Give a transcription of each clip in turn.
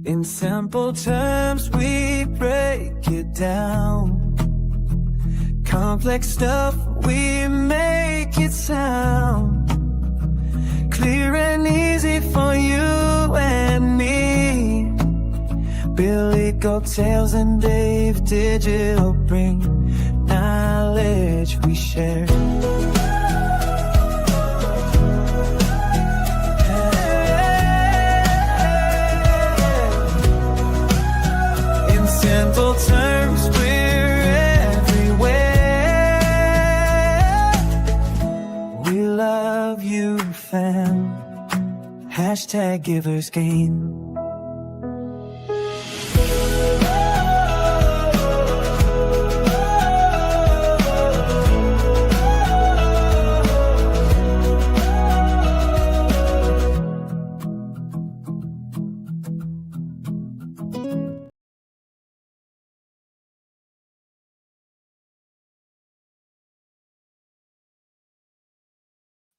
In simple terms, we break it down. Complex stuff, we make it sound clear and easy for you and me. BillyGoatTales and Dave Digital bring knowledge we share. In simple terms, we're everywhere. We love you, fam. Hashtag givers gain.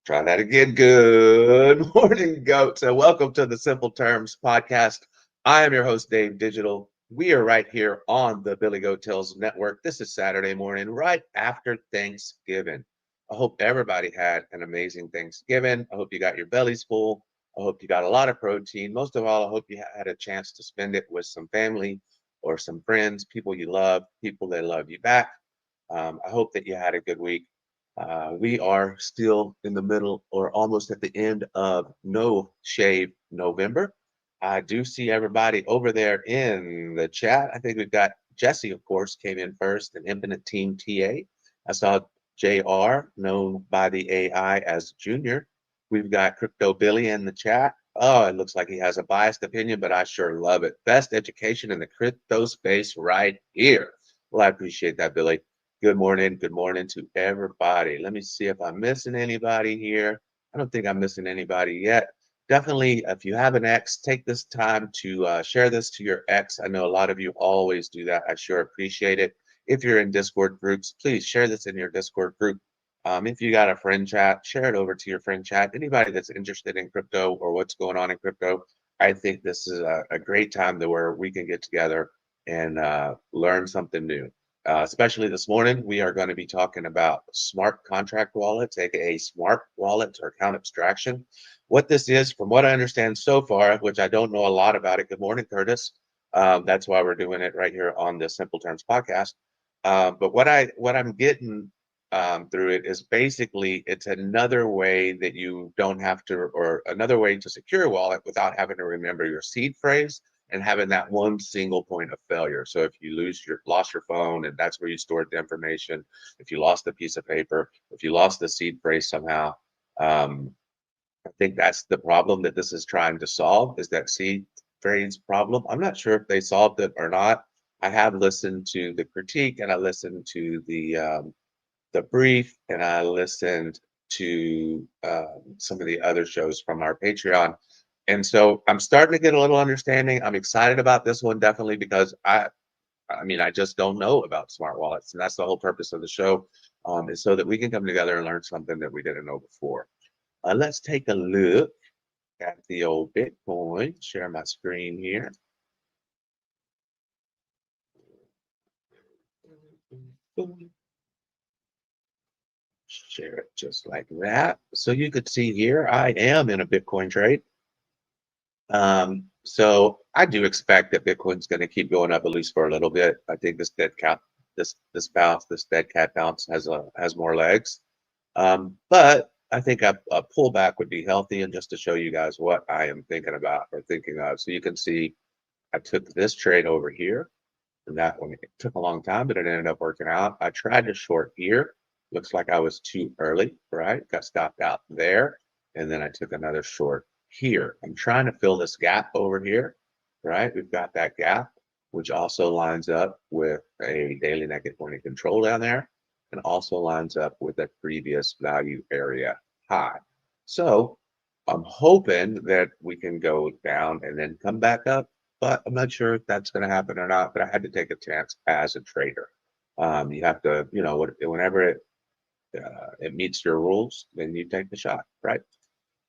Try that again. Good morning, goats, and welcome to the Simple Terms podcast. I am your host, Dave Digital. We are right here on the BillyGoatTales network. This is Saturday morning, right after Thanksgiving. I hope everybody had an amazing Thanksgiving. I hope you got your bellies full. I hope you got a lot of protein. Most of all, I hope you had a chance to spend it with some family or some friends, people you love, people that love you back. I hope that you had a good week. We are still in the middle or almost at the end of No Shave November. I do see everybody over there in the chat. I think we've got Jesse, of course, came in first, and Infinite Team TA. I saw JR, known by the AI as Junior. We've got Crypto Billy in the chat. Oh, it looks like he has a biased opinion, but I sure love it. Best education in the crypto space right here. Well, I appreciate that, Billy. Good morning to everybody. Let me see if I'm missing anybody here. I don't think I'm missing anybody yet. Definitely, if you have an ex, take this time to share this to your ex. I know a lot of you always do that. I sure appreciate it. If you're in Discord groups, please share this in your Discord group. If you got a friend chat, share it over to your friend chat. Anybody that's interested in crypto or what's going on in crypto, I think this is a great time where we can get together and learn something new. Especially this morning, we are going to be talking about smart contract wallets, aka smart wallets or account abstraction. What this is, from what I understand so far, which I don't know a lot about it. Good morning, Curtis. That's why we're doing it right here on the Simple Terms podcast. But what I'm getting through it is basically it's another way that you don't have to, or another way to secure a wallet without having to remember your seed phrase and having that one single point of failure. So if you lost your phone and that's where you stored the information, if you lost a piece of paper, if you lost the seed phrase somehow, I think that's the problem that this is trying to solve, is that seed phrase problem. I'm not sure if they solved it or not. I have listened to the critique, and I listened to the brief, and I listened to some of the other shows from our Patreon. And so I'm starting to get a little understanding. I'm excited about this one, definitely, because I just don't know about smart wallets. And that's the whole purpose of the show, is so that we can come together and learn something that we didn't know before. Let's take a look at the old Bitcoin. Share my screen here. Share it just like that. So you could see here, I am in a Bitcoin trade. So I do expect that Bitcoin's going to keep going up at least for a little bit. I think this dead cat bounce has more legs. But I think a pullback would be healthy, and just to show you guys what I am thinking about or thinking of. So you can see I took this trade over here, and that one, it took a long time, but it ended up working out. I tried to short here. Looks like I was too early, right? Got stopped out there, and then I took another short here. I'm trying to fill this gap over here, right? We've got that gap, which also lines up with a daily negative pointing control down there, and also lines up with a previous value area high. So I'm hoping that we can go down and then come back up, but I'm not sure if that's going to happen or not. But I had to take a chance as a trader. You have to, whenever it meets your rules, then you take the shot, right?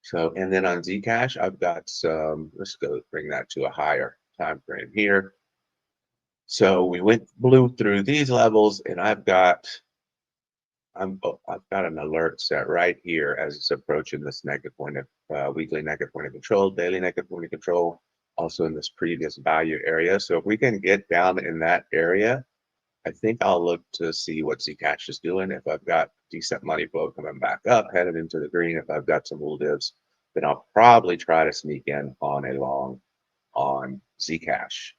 So, and then on Zcash, I've got some, let's go bring that to a higher time frame here. So we blew through these levels, and I've got an alert set right here as it's approaching this negative point of weekly negative point of control, daily negative point of control, also in this previous value area. So if we can get down in that area, I think I'll look to see what Zcash is doing. If I've got decent money flow coming back up, headed into the green, if I've got some bull divs, then I'll probably try to sneak in on a long on Zcash.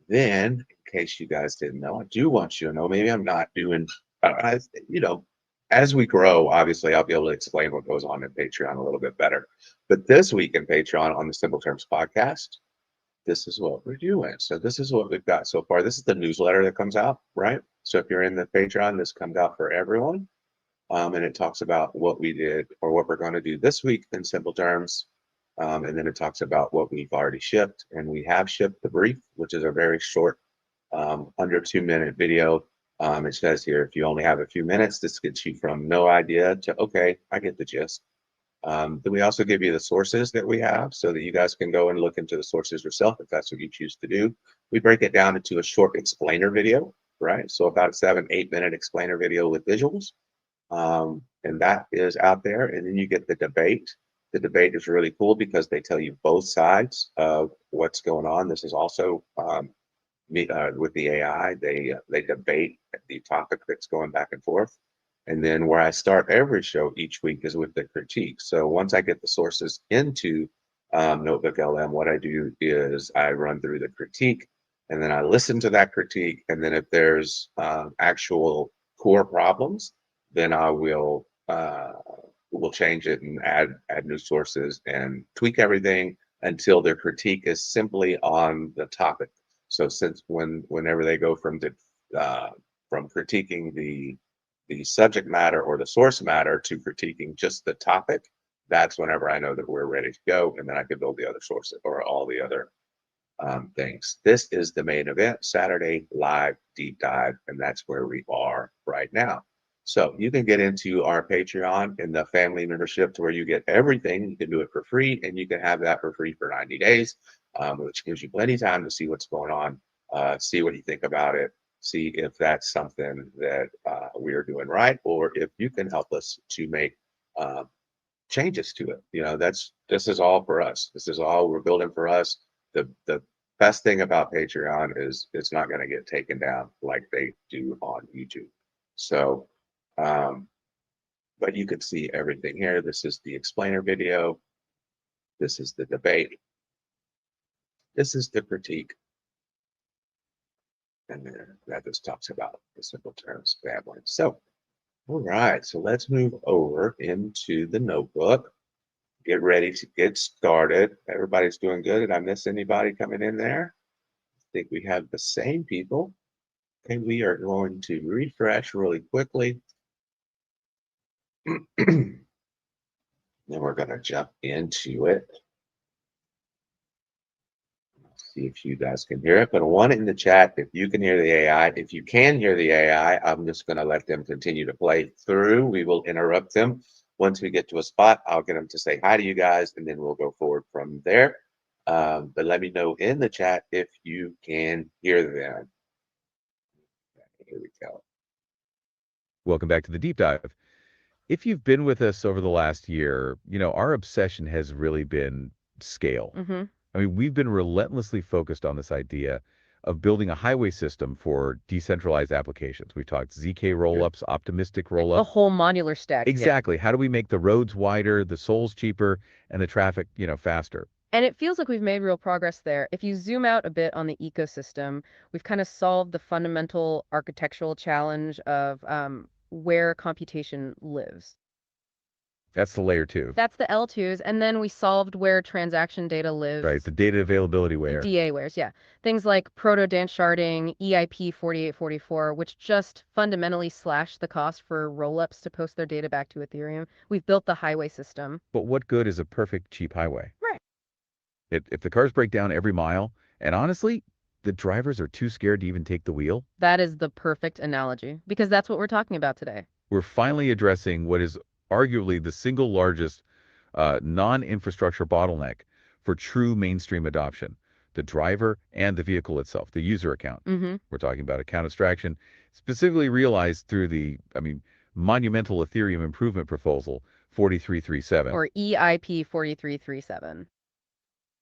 Then, in case you guys didn't know, I do want you to know, maybe I'm not doing, as we grow, obviously, I'll be able to explain what goes on in Patreon a little bit better. But this week in Patreon on the Simple Terms podcast, this is what we're doing. So this is what we've got so far. This is the newsletter that comes out, right? So if you're in the Patreon, this comes out for everyone. And it talks about what we did or what we're going to do this week in simple terms. And then it talks about what we've already shipped. And we have shipped the brief, which is a very short, under 2-minute video. It says here, if you only have a few minutes, this gets you from no idea to, okay, I get the gist. Then we also give you the sources that we have so that you guys can go and look into the sources yourself if that's what you choose to do. We break it down into a short explainer video, right? So about a 7-8 minute explainer video with visuals. And that is out there. And then you get the debate. The debate is really cool because they tell you both sides of what's going on. This is also with the AI. They debate the topic that's going back and forth. And then where I start every show each week is with the critique. So once I get the sources into Notebook LM, what I do is I run through the critique, and then I listen to that critique. And then if there's actual core problems, then I will change it and add new sources and tweak everything until their critique is simply on the topic. So since whenever they go from critiquing the subject matter or the source matter to critiquing just the topic, that's whenever I know that we're ready to go, and then I can build the other sources or all the other things. This is the main event, Saturday live deep dive, and that's where we are right now. So you can get into our Patreon in the family membership to where you get everything. You can do it for free, and you can have that for free for 90 days, which gives you plenty of time to see what's going on, see what you think about it, see if that's something that we are doing right, or if you can help us to make changes to it. This is all for us. This is all we're building for us. The best thing about Patreon is it's not going to get taken down like they do on YouTube. So, but you can see everything here. This is the explainer video. This is the debate. This is the critique. And then that just talks about the simple terms family. So, all right, so let's move over into the notebook. Get ready to get started. Everybody's doing good. Did I miss anybody coming in there? I think we have the same people. Okay, we are going to refresh really quickly. Then we're going to jump into it. See if you guys can hear it. But I want it in the chat if you can hear the AI. If you can hear the AI, I'm just going to let them continue to play through. We will interrupt them. Once we get to a spot, I'll get them to say hi to you guys, and then we'll go forward from there. But let me know in the chat if you can hear them. Here we go. Welcome back to the deep dive. If you've been with us over the last year, our obsession has really been scale. I mean, we've been relentlessly focused on this idea of building a highway system for decentralized applications. We've talked ZK rollups, optimistic rollups. The whole modular stack. Exactly. Yeah. How do we make the roads wider, the souls cheaper, and the traffic, faster? And it feels like we've made real progress there. If you zoom out a bit on the ecosystem, we've kind of solved the fundamental architectural challenge of where computation lives. That's the layer 2. That's the L2s. And then we solved where transaction data lives. Right, the data availability layer. DA layers, yeah. Things like proto-dance sharding, EIP-4337, which just fundamentally slashed the cost for rollups to post their data back to Ethereum. We've built the highway system. But what good is a perfect, cheap highway? Right. If the cars break down every mile, and honestly, the drivers are too scared to even take the wheel. That is the perfect analogy, because that's what we're talking about today. We're finally addressing what is arguably the single largest non-infrastructure bottleneck for true mainstream adoption, the driver and the vehicle itself, the user account. Mm-hmm. We're talking about account abstraction, specifically realized through the, monumental Ethereum improvement proposal 4337. Or EIP-4337.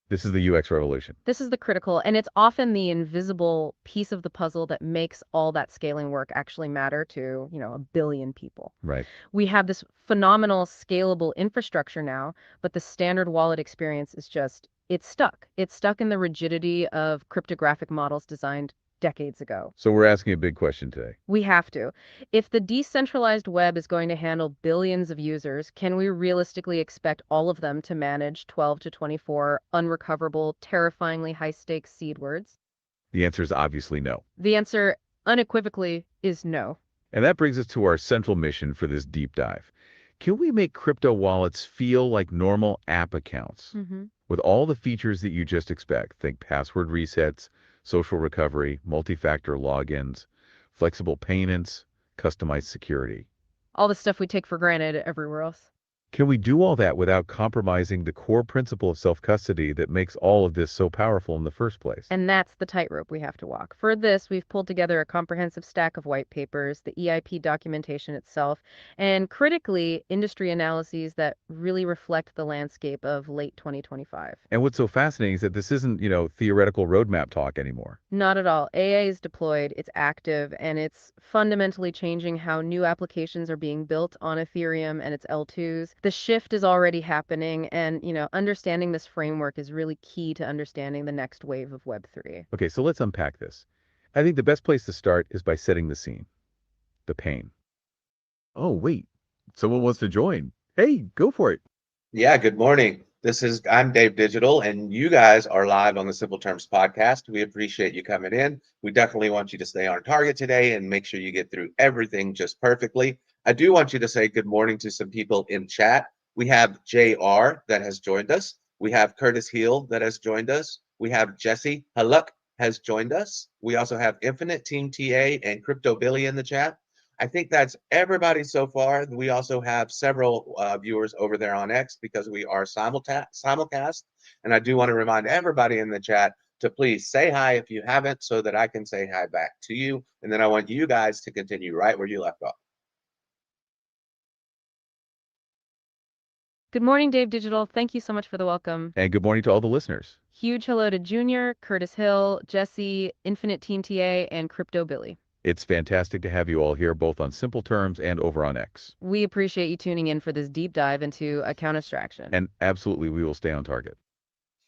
This is the UX revolution. This is the critical, and it's often the invisible piece of the puzzle that makes all that scaling work actually matter to, a billion people. Right. We have this phenomenal scalable infrastructure now, but the standard wallet experience is just, it's stuck. It's stuck in the rigidity of cryptographic models designed decades ago. So we're asking a big question today. We have to. If the decentralized web is going to handle billions of users, can we realistically expect all of them to manage 12 to 24 unrecoverable, terrifyingly high-stakes seed words? The answer is obviously no. The answer unequivocally is no. And that brings us to our central mission for this deep dive. Can we make crypto wallets feel like normal app accounts with all the features that you just expect? Think password resets, social recovery, multi-factor logins, flexible payments, customized security. All the stuff we take for granted everywhere else. Can we do all that without compromising the core principle of self-custody that makes all of this so powerful in the first place? And that's the tightrope we have to walk. For this, we've pulled together a comprehensive stack of white papers, the EIP documentation itself, and critically, industry analyses that really reflect the landscape of late 2025. And what's so fascinating is that this isn't, theoretical roadmap talk anymore. Not at all. AA is deployed, it's active, and it's fundamentally changing how new applications are being built on Ethereum and its L2s. The shift is already happening, and, understanding this framework is really key to understanding the next wave of Web3. Okay, so let's unpack this. I think the best place to start is by setting the scene. The pain. Oh, wait. Someone wants to join. Hey, go for it. Yeah, good morning. I'm Dave Digital, and you guys are live on the Simple Terms podcast. We appreciate you coming in. We definitely want you to stay on target today and make sure you get through everything just perfectly. I do want you to say good morning to some people in chat. We have JR that has joined us. We have Curtis Heel that has joined us. We have Jesse Haluk has joined us. We also have Infinite Team TA and Crypto Billy in the chat. I think that's everybody so far. We also have several viewers over there on X because we are simulcast. And I do want to remind everybody in the chat to please say hi if you haven't so that I can say hi back to you. And then I want you guys to continue right where you left off. Good morning, Dave Digital. Thank you so much for the welcome. And good morning to all the listeners. Huge hello to Junior, Curtis Hill, Jesse, Infinite Team TA, and Crypto Billy. It's fantastic to have you all here, both on Simple Terms and over on X. We appreciate you tuning in for this deep dive into account abstraction. And absolutely, we will stay on target.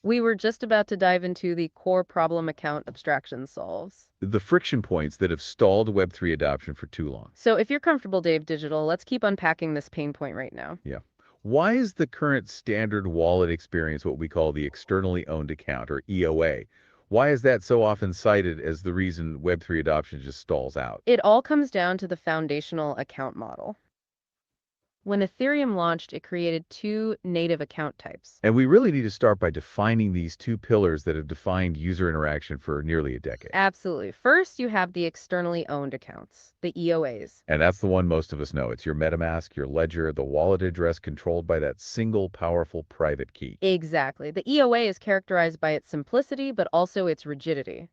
We were just about to dive into the core problem account abstraction solves. The friction points that have stalled Web3 adoption for too long. So if you're comfortable, Dave Digital, let's keep unpacking this pain point right now. Yeah. Why is the current standard wallet experience what we call the externally owned account, or EOA? Why is that so often cited as the reason Web3 adoption just stalls out? It all comes down to the foundational account model. When Ethereum launched, it created two native account types. And we really need to start by defining these two pillars that have defined user interaction for nearly a decade. Absolutely. First, you have the externally owned accounts, the EOAs. And that's the one most of us know. It's your MetaMask, your ledger, the wallet address controlled by that single powerful private key. Exactly. The EOA is characterized by its simplicity, but also its rigidity.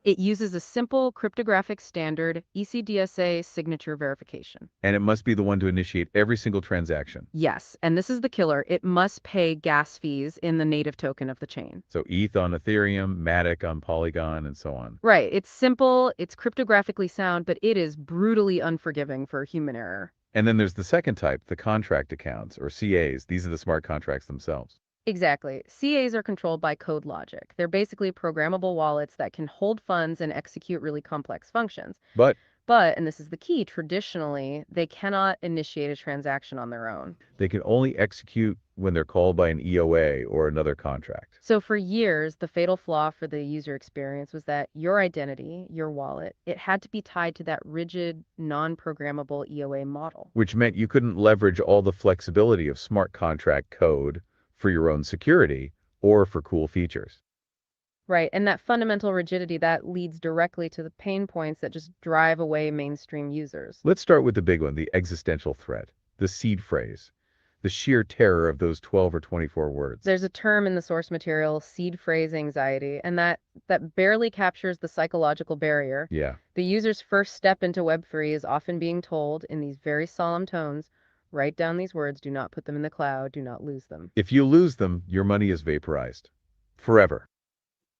It uses a simple cryptographic standard, ECDSA signature verification. And it must be the one to initiate every single transaction. Yes, and this is the killer. It must pay gas fees in the native token of the chain. So ETH on Ethereum, Matic on Polygon, and so on. Right. It's simple, it's cryptographically sound, but it is brutally unforgiving for human error. And then there's the second type, the contract accounts, or CAs. These are the smart contracts themselves. Exactly. CAs are controlled by code logic. They're basically programmable wallets that can hold funds and execute really complex functions. But, and this is the key, traditionally, they cannot initiate a transaction on their own. They can only execute when they're called by an EOA or another contract. So for years, the fatal flaw for the user experience was that your identity, your wallet, it had to be tied to that rigid, non-programmable EOA model. Which meant you couldn't leverage all the flexibility of smart contract code for your own security or for cool features. Right, and that fundamental rigidity, that leads directly to the pain points that just drive away mainstream users. Let's start with the big one, the existential threat, the seed phrase. The sheer terror of those 12 or 24 words. There's a term in the source material, seed phrase anxiety, and that barely captures the psychological barrier. Yeah. The user's first step into Web3 is often being told in these very solemn tones, write down these words, do not put them in the cloud, do not lose them. If you lose them, your money is vaporized. Forever.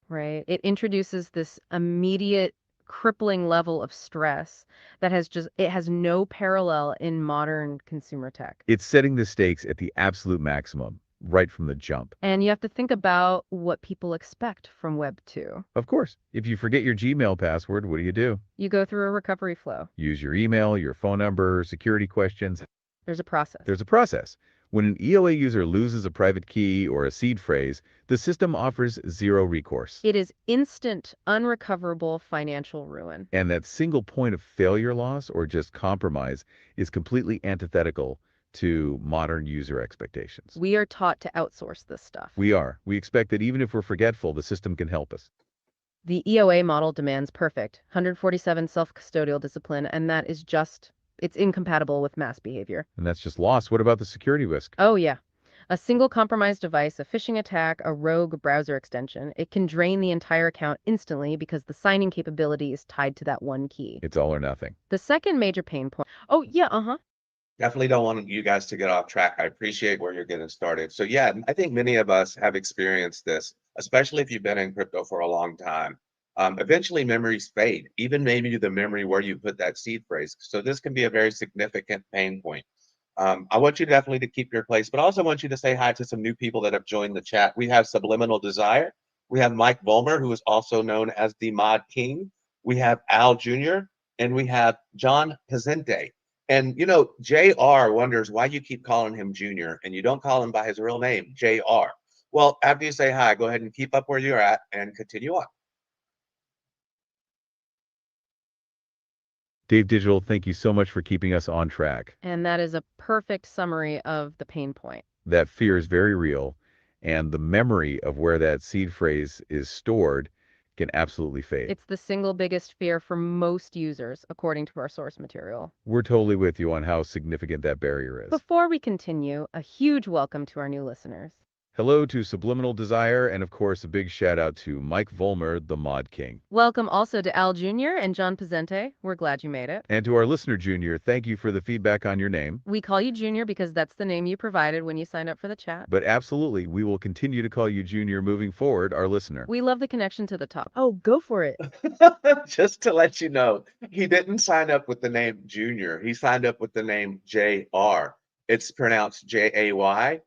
Right? It introduces this immediate crippling level of stress that it has no parallel in modern consumer tech. It's setting the stakes at the absolute maximum, right from the jump. And you have to think about what people expect from Web 2. Of course, if you forget your Gmail password, what do? You go through a recovery flow. Use your email, your phone number, security questions. There's a process. There's a process. When an EOA user loses a private key or a seed phrase, the system offers zero recourse. It is instant, unrecoverable financial ruin. And that single point of failure loss or just compromise is completely antithetical to modern user expectations. We are taught to outsource this stuff. We are. We expect that even if we're forgetful, the system can help us. The EOA model demands perfect, 147 self-custodial discipline, and that is it's incompatible with mass behavior. And that's just lost. What about the security risk? Oh, yeah. A single compromised device, a phishing attack, a rogue browser extension, it can drain the entire account instantly because the signing capability is tied to that one key. It's all or nothing. The second major pain point. Oh, yeah, Definitely don't want you guys to get off track. I appreciate where you're getting started. So yeah, I think many of us have experienced this, especially if you've been in crypto for a long time. Eventually memories fade, even maybe the memory where you put that seed phrase. So this can be a very significant pain point. I want you definitely to keep your place, but I also want you to say hi to some new people that have joined the chat. We have Subliminal Desire. We have Mike Volmer, who is also known as the Mod King. We have Al Jr. and we have John Pazente. And you know, JR wonders why you keep calling him Junior and you don't call him by his real name, JR. Well, after you say hi, go ahead and keep up where you're at and continue on. Dave Digital, thank you so much for keeping us on track. And that is a perfect summary of the pain point. That fear is very real, and the memory of where that seed phrase is stored can absolutely fade. It's the single biggest fear for most users, according to our source material. We're totally with you on how significant that barrier is. Before we continue, a huge welcome to our new listeners. Hello to Subliminal Desire, and of course, a big shout out to Mike Volmer, the Mod King. Welcome also to Al Jr. and John Pazente. We're glad you made it. And to our listener, Junior, thank you for the feedback on your name. We call you Junior because that's the name you provided when you signed up for the chat. But absolutely, we will continue to call you Junior moving forward, our listener. We love the connection to the top. Oh, go for it. Just to let you know, he didn't sign up with the name Junior. He signed up with the name JR. It's pronounced Jayarr,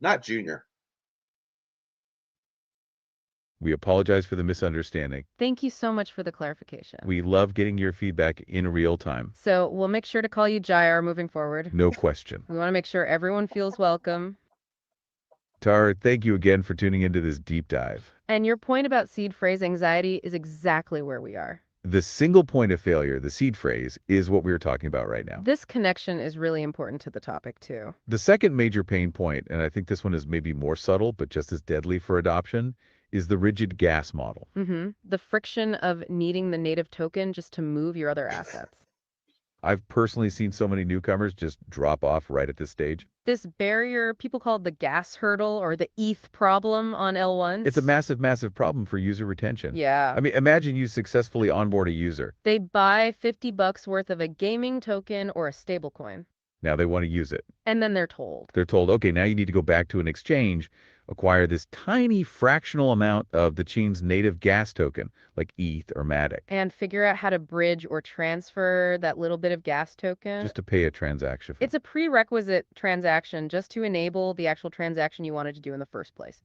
not Junior. We apologize for the misunderstanding. Thank you so much for the clarification. We love getting your feedback in real time. So we'll make sure to call you Jair moving forward. No question. We want to make sure everyone feels welcome. Tara, thank you again for tuning into this deep dive. And your point about seed phrase anxiety is exactly where we are. The single point of failure, the seed phrase, is what we're talking about right now. This connection is really important to the topic, too. The second major pain point, and I think this one is maybe more subtle, but just as deadly for adoption, is the rigid gas model. The friction of needing the native token just to move your other assets. I've personally seen so many newcomers just drop off right at this stage. This barrier, people call it the gas hurdle or the ETH problem on L1s. It's a massive, massive problem for user retention. Yeah. I mean, imagine you successfully onboard a user. They buy $50 worth of a gaming token or a stablecoin. Now they want to use it. And then they're told, okay, now you need to go back to an exchange, acquire this tiny fractional amount of the chain's native gas token, like ETH or Matic. and figure out how to bridge or transfer that little bit of gas token. Just to pay a transaction fee. It's a prerequisite transaction just to enable the actual transaction you wanted to do in the first place.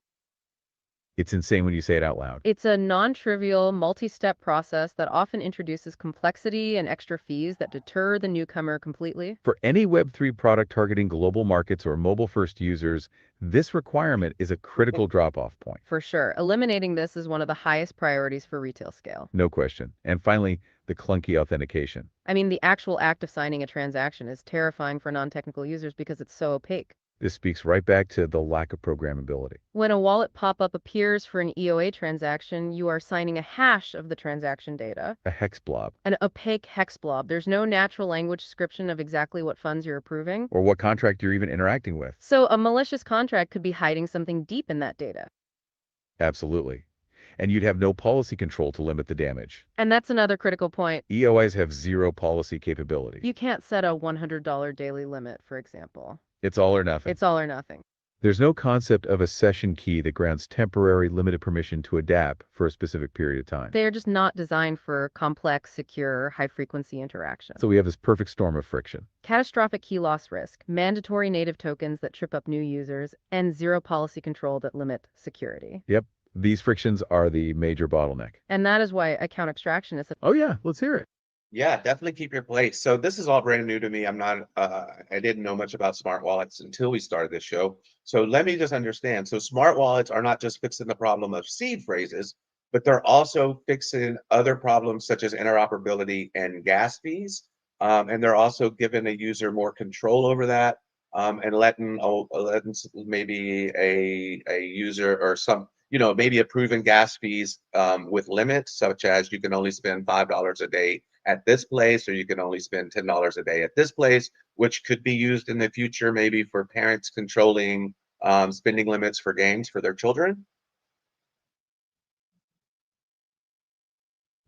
It's insane when you say it out loud. It's a non-trivial, multi-step process that often introduces complexity and extra fees that deter the newcomer completely. For any Web3 product targeting global markets or mobile-first users, this requirement is a critical drop-off point. For sure. Eliminating this is one of the highest priorities for retail scale. No question. And finally, the clunky authentication. I mean, the actual act of signing a transaction is terrifying for non-technical users because it's so opaque. This speaks right back to the lack of programmability. When a wallet pop-up appears for an EOA transaction, you are signing a hash of the transaction data, A hex blob, an opaque hex blob. There's no natural language description of exactly what funds you're approving. or what contract you're even interacting with. So a malicious contract could be hiding something deep in that data. Absolutely. And you'd have no policy control to limit the damage. And that's another critical point. EOAs have zero policy capability. You can't set a $100 daily limit, for example. It's all or nothing. It's all or nothing. There's no concept of a session key that grants temporary limited permission to adapt for a specific period of time. They are just not designed for complex, secure, high-frequency interaction. So we have this perfect storm of friction. Catastrophic key loss risk, mandatory native tokens that trip up new users, and zero policy control that limit security. Yep. These frictions are the major bottleneck. And that is why account abstraction is Oh yeah, let's hear it. Yeah, definitely keep your place. So this is all brand new to me. I didn't know much about smart wallets until we started this show. So let me just understand. So smart wallets are not just fixing the problem of seed phrases, but they're also fixing other problems such as interoperability and gas fees. And they're also giving a user more control over that, and letting maybe a user or some, maybe approving gas fees with limits, such as you can only spend $5 a day at this place, or you can only spend $10 a day at this place, which could be used in the future maybe for parents controlling spending limits for games for their children.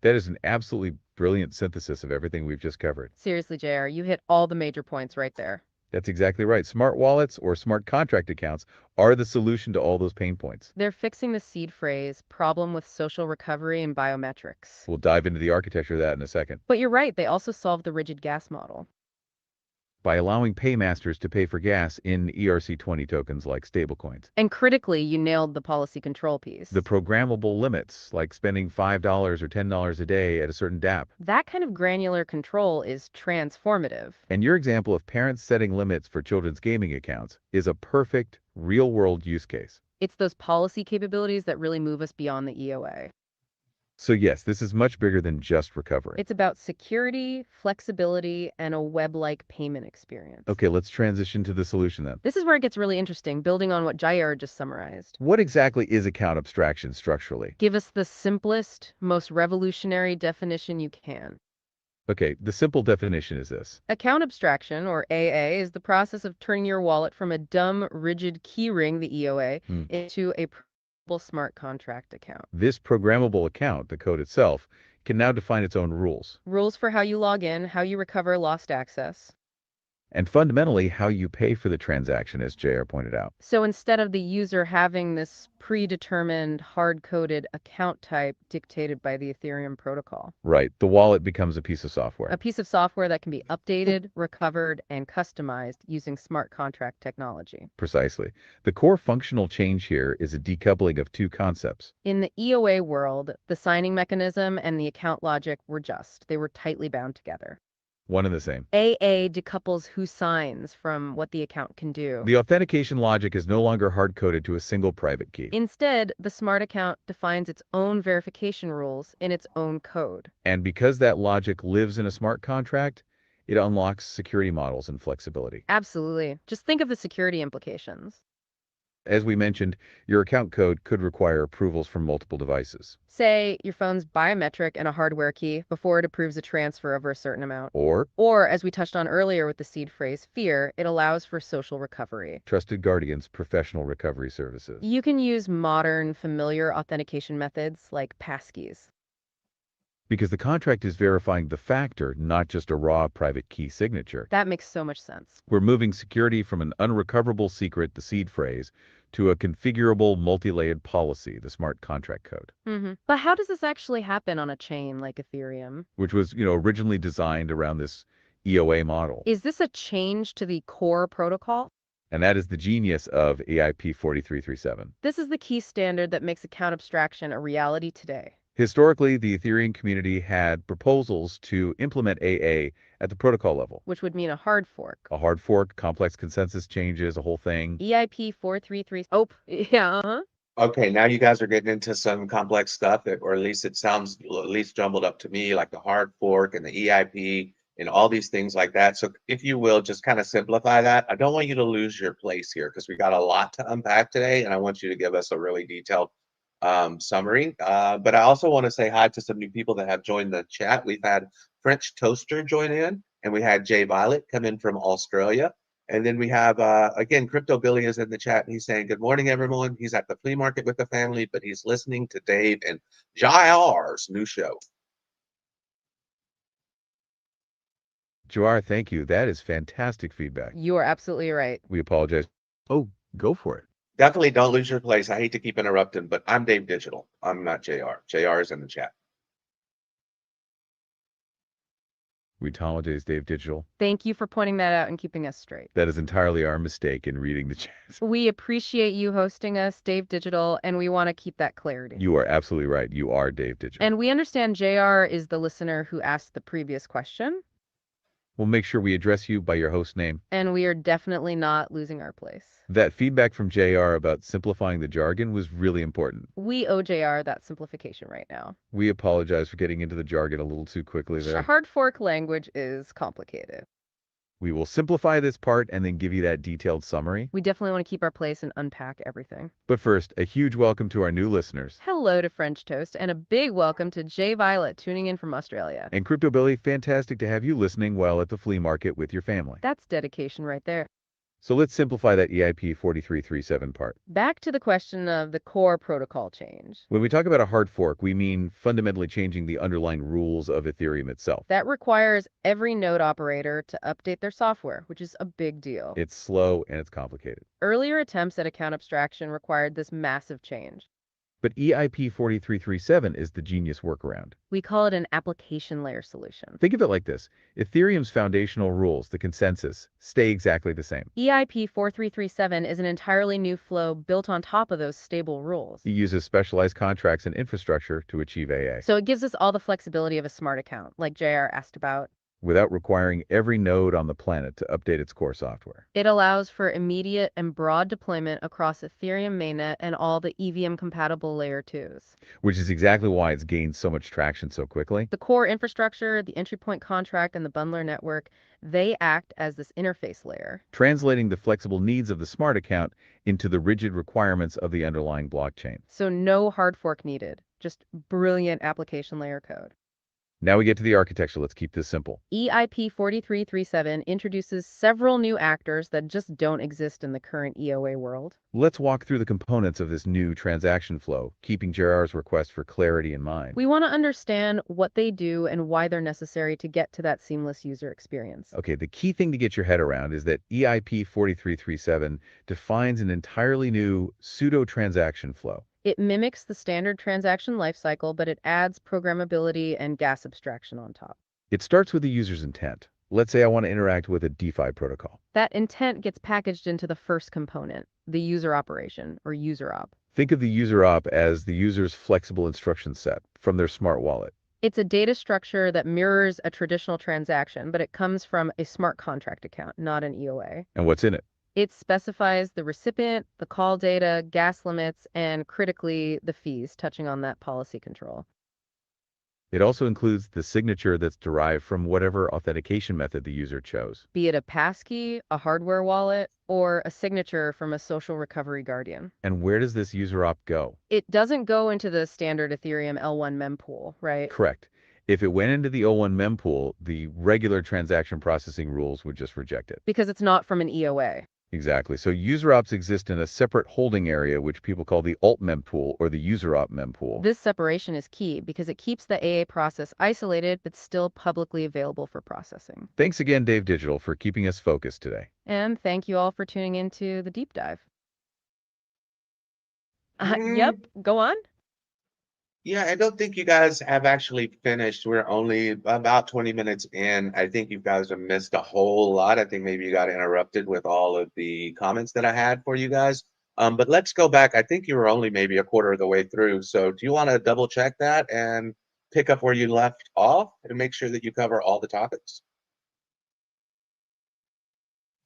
That is an absolutely brilliant synthesis of everything we've just covered. Seriously, JR, you hit all the major points right there. That's exactly right. Smart wallets or smart contract accounts are the solution to all those pain points. They're fixing the seed phrase problem with social recovery and biometrics. We'll dive into the architecture of that in a second. But you're right, they also solve the rigid gas model. By allowing paymasters to pay for gas in ERC20 tokens like stablecoins. And critically, you nailed the policy control piece. The programmable limits, like spending $5 or $10 a day at a certain DApp. That kind of granular control is transformative. And your example of parents setting limits for children's gaming accounts is a perfect real-world use case. It's those policy capabilities that really move us beyond the EOA. So yes, this is much bigger than just recovery. It's about security, flexibility, and a web-like payment experience. Okay, let's transition to the solution then. This is where it gets really interesting, building on what Jair just summarized. What exactly is account abstraction structurally? Give us the simplest, most revolutionary definition you can. Okay, the simple definition is this. Account abstraction, or AA, is the process of turning your wallet from a dumb, rigid keyring, the EOA, into a smart contract account. This programmable account, the code itself, can now define its own rules. Rules for how you log in, how you recover lost access. And fundamentally, how you pay for the transaction, as JR pointed out. So instead of the user having this predetermined, hard-coded account type dictated by the Ethereum protocol. Right. The wallet becomes a piece of software. A piece of software that can be updated, recovered, and customized using smart contract technology. Precisely. The core functional change here is a decoupling of two concepts. In the EOA world, the signing mechanism and the account logic they were tightly bound together. One and the same. AA decouples who signs from what the account can do. The authentication logic is no longer hard-coded to a single private key. Instead, the smart account defines its own verification rules in its own code. And because that logic lives in a smart contract, it unlocks security models and flexibility. Absolutely. Just think of the security implications. As we mentioned, your account code could require approvals from multiple devices. Say your phone's biometric and a hardware key before it approves a transfer over a certain amount. Or, as we touched on earlier with the seed phrase fear, it allows for social recovery. Trusted Guardian's professional recovery services. You can use modern, familiar authentication methods like passkeys. Because the contract is verifying the factor, not just a raw private key signature. That makes so much sense. We're moving security from an unrecoverable secret, the seed phrase, to a configurable multi-layered policy, the smart contract code. But how does this actually happen on a chain like Ethereum? Which was, originally designed around this EOA model. Is this a change to the core protocol? And that is the genius of EIP-4337. This is the key standard that makes account abstraction a reality today. Historically, the Ethereum community had proposals to implement AA at the protocol level. Which would mean a hard fork. A hard fork, complex consensus changes, a whole thing. EIP-4337. Oh, yeah. Okay, now you guys are getting into some complex stuff, or at least it sounds at least jumbled up to me, like the hard fork and the EIP and all these things like that. So if you will, just kind of simplify that. I don't want you to lose your place here because we got a lot to unpack today, and I want you to give us a really detailed summary. But I also want to say hi to some new people that have joined the chat. We've had French Toaster join in, and we had Jay Violet come in from Australia. And then we have, again, Crypto Billy is in the chat, and he's saying, good morning, everyone. He's at the flea market with the family, but he's listening to Dave and Jair's new show. Jawar, thank you. That is fantastic feedback. You are absolutely right. We apologize. Oh, go for it. Definitely don't lose your place. I hate to keep interrupting, but I'm Dave Digital. I'm not JR. JR is in the chat. We apologize, Dave Digital. Thank you for pointing that out and keeping us straight. That is entirely our mistake in reading the chat. We appreciate you hosting us, Dave Digital, and we want to keep that clarity. You are absolutely right. You are Dave Digital. And we understand JR is the listener who asked the previous question. We'll make sure we address you by your host name. And we are definitely not losing our place. That feedback from JR about simplifying the jargon was really important. We owe JR that simplification right now. We apologize for getting into the jargon a little too quickly there. Hard fork language is complicated. We will simplify this part and then give you that detailed summary. We definitely want to keep our place and unpack everything. But first, a huge welcome to our new listeners. Hello to French Toast, and a big welcome to Jay Violet tuning in from Australia. And Crypto Billy, fantastic to have you listening while at the flea market with your family. That's dedication right there. So let's simplify that EIP-4337 part. Back to the question of the core protocol change. When we talk about a hard fork, we mean fundamentally changing the underlying rules of Ethereum itself. That requires every node operator to update their software, which is a big deal. It's slow and it's complicated. Earlier attempts at account abstraction required this massive change. But EIP-4337 is the genius workaround. We call it an application layer solution. Think of it like this. Ethereum's foundational rules, the consensus, stay exactly the same. EIP-4337 is an entirely new flow built on top of those stable rules. It uses specialized contracts and infrastructure to achieve AA, So it gives us all the flexibility of a smart account, like JR asked about. without requiring every node on the planet to update its core software. It allows for immediate and broad deployment across Ethereum mainnet and all the EVM-compatible layer 2s. Which is exactly why it's gained so much traction so quickly. The core infrastructure, the EntryPoint contract, and the bundler network, they act as this interface layer. Translating the flexible needs of the smart account into the rigid requirements of the underlying blockchain. So no hard fork needed, just brilliant application layer code. Now we get to the architecture. Let's keep this simple. EIP-4337 introduces several new actors that just don't exist in the current EOA world. Let's walk through the components of this new transaction flow, keeping JR's request for clarity in mind. We want to understand what they do and why they're necessary to get to that seamless user experience. Okay, the key thing to get your head around is that EIP-4337 defines an entirely new pseudo-transaction flow. It mimics the standard transaction lifecycle, but it adds programmability and gas abstraction on top. It starts with the user's intent. Let's say I want to interact with a DeFi protocol. That intent gets packaged into the first component, the user operation, or UserOp. Think of the UserOp as the user's flexible instruction set from their smart wallet. It's a data structure that mirrors a traditional transaction, but it comes from a smart contract account, not an EOA. And what's in it? It specifies the recipient, the call data, gas limits, and critically, the fees, touching on that policy control. It also includes the signature that's derived from whatever authentication method the user chose. Be it a passkey, a hardware wallet, or a signature from a social recovery guardian. And where does this UserOp go? It doesn't go into the standard Ethereum L1 mempool, right? Correct. If it went into the L1 mempool, the regular transaction processing rules would just reject it. Because it's not from an EOA. Exactly. So UserOps exist in a separate holding area, which people call the alt mempool or the UserOp mempool. This separation is key because it keeps the AA process isolated but still publicly available for processing. Thanks again, Dave Digital, for keeping us focused today. And thank you all for tuning into the deep dive. Yep, go on. Yeah, I don't think you guys have actually finished. We're only about 20 minutes in. I think you guys have missed a whole lot. I think maybe you got interrupted with all of the comments that I had for you guys. But let's go back. I think you were only maybe a quarter of the way through. So do you want to double check that and pick up where you left off and make sure that you cover all the topics?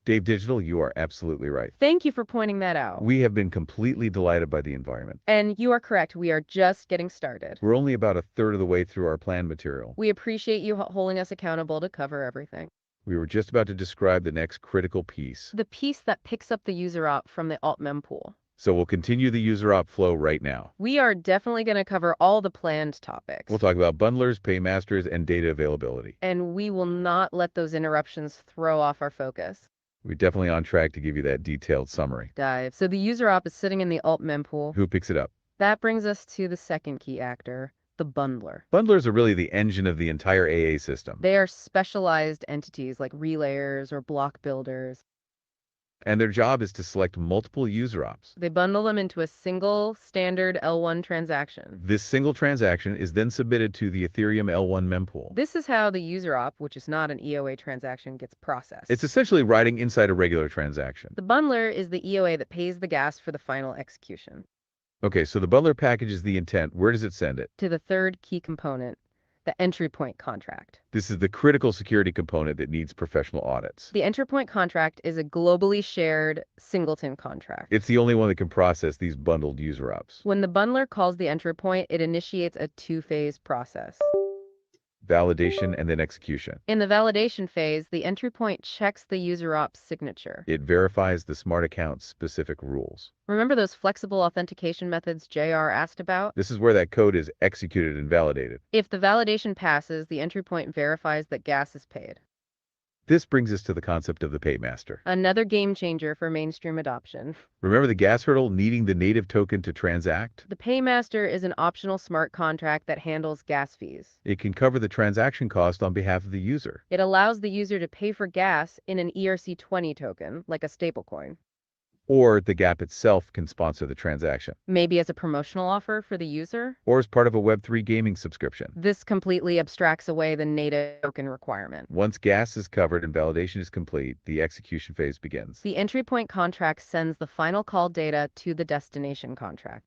Dave Digital, you are absolutely right. Thank you for pointing that out. We have been completely delighted by the environment. And you are correct. We are just getting started. We're only about a third of the way through our plan material. We appreciate you holding us accountable to cover everything. We were just about to describe the next critical piece. The piece that picks up the user op from the alt-mem pool. So we'll continue the user op flow right now. We are definitely going to cover all the planned topics. We'll talk about bundlers, paymasters, and data availability. And we will not let those interruptions throw off our focus. We're definitely on track to give you that detailed summary. Dive. So the user op is sitting in the alt-mem pool. Who picks it up? That brings us to the second key actor, the bundler. Bundlers are really the engine of the entire AA system. They are specialized entities like relayers or block builders. And their job is to select multiple user ops. They bundle them into a single standard L1 transaction. This single transaction is then submitted to the Ethereum L1 mempool. This is how the user op, which is not an EOA transaction, gets processed. It's essentially riding inside a regular transaction. The bundler is the EOA that pays the gas for the final execution. Okay, so the bundler packages the intent. Where does it send it? To the third key component, the EntryPoint contract. This is the critical security component that needs professional audits. The EntryPoint contract is a globally shared singleton contract. It's the only one that can process these bundled user ops. When the bundler calls the EntryPoint, it initiates a two-phase process. Validation and then execution. In the validation phase, the EntryPoint checks the user op's signature. It verifies the smart account's specific rules. Remember those flexible authentication methods JR asked about? This is where that code is executed and validated. If the validation passes, the EntryPoint verifies that gas is paid. This brings us to the concept of the paymaster. Another game changer for mainstream adoption. Remember the gas hurdle needing the native token to transact? The paymaster is an optional smart contract that handles gas fees. It can cover the transaction cost on behalf of the user. It allows the user to pay for gas in an ERC20 token, like a stablecoin. Or the gap itself can sponsor the transaction. Maybe as a promotional offer for the user? Or as part of a Web3 gaming subscription. This completely abstracts away the native token requirement. Once gas is covered and validation is complete, the execution phase begins. The EntryPoint contract sends the final call data to the destination contract.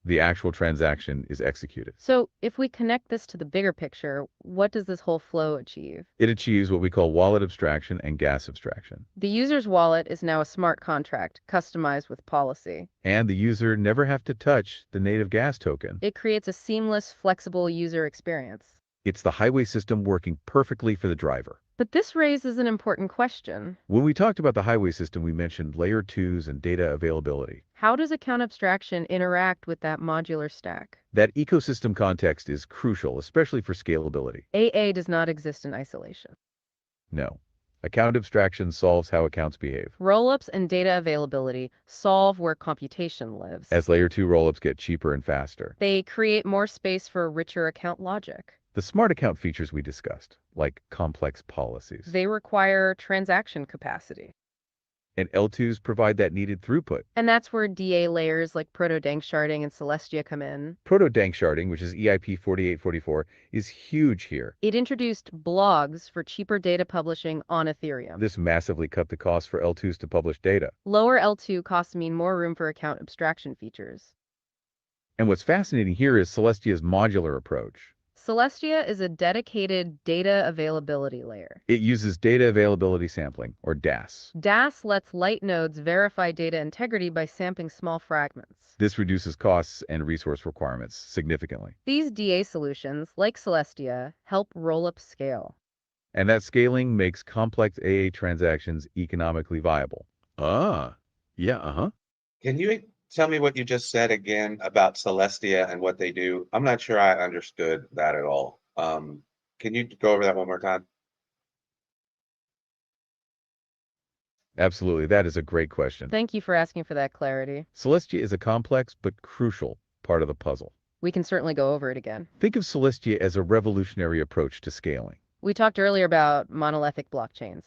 The actual transaction is executed. So if we connect this to the bigger picture, what does this whole flow achieve? It achieves what we call wallet abstraction and gas abstraction. The user's wallet is now a smart contract, customized with policy. And the user never have to touch the native gas token. It creates a seamless, flexible user experience. It's the highway system working perfectly for the driver. But this raises an important question. When we talked about the highway system, we mentioned layer 2s and data availability. How does account abstraction interact with that modular stack? That ecosystem context is crucial, especially for scalability. AA does not exist in isolation. No. Account abstraction solves how accounts behave. Rollups and data availability solve where computation lives. As layer 2 rollups get cheaper and faster. They create more space for richer account logic. The smart account features we discussed, like complex policies. They require transaction capacity. And L2s provide that needed throughput. And that's where DA layers like proto-danksharding and Celestia come in. Proto-danksharding, which is EIP-4337, is huge here. It introduced blogs for cheaper data publishing on Ethereum. This massively cut the cost for L2s to publish data. Lower L2 costs mean more room for account abstraction features. And what's fascinating here is Celestia's modular approach. Celestia is a dedicated data availability layer. It uses data availability sampling, or DAS. DAS lets light nodes verify data integrity by sampling small fragments. This reduces costs and resource requirements significantly. These DA solutions, like Celestia, help rollup scale. And that scaling makes complex AA transactions economically viable. Can you tell me what you just said again about Celestia and what they do? I'm not sure I understood that at all. Can you go over that one more time? Absolutely, that is a great question. Thank you for asking for that clarity. Celestia is a complex but crucial part of the puzzle. We can certainly go over it again. Think of Celestia as a revolutionary approach to scaling, We talked earlier about monolithic blockchains.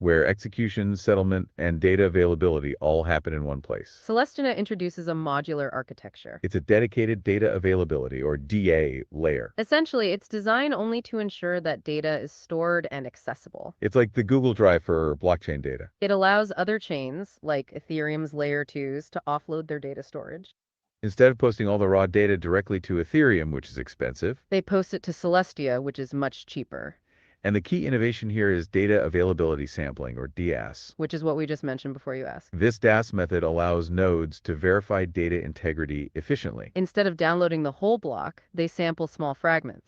where execution, settlement, and data availability all happen in one place. Celestia introduces a modular architecture. It's a dedicated data availability, or DA, layer. Essentially, it's designed only to ensure that data is stored and accessible. It's like the Google Drive for blockchain data. It allows other chains, like Ethereum's layer 2s, to offload their data storage. Instead of posting all the raw data directly to Ethereum, which is expensive, They post it to Celestia, which is much cheaper. And the key innovation here is data availability sampling, or DAS. which is what we just mentioned before you asked. This DAS method allows nodes to verify data integrity efficiently. Instead of downloading the whole block, they sample small fragments.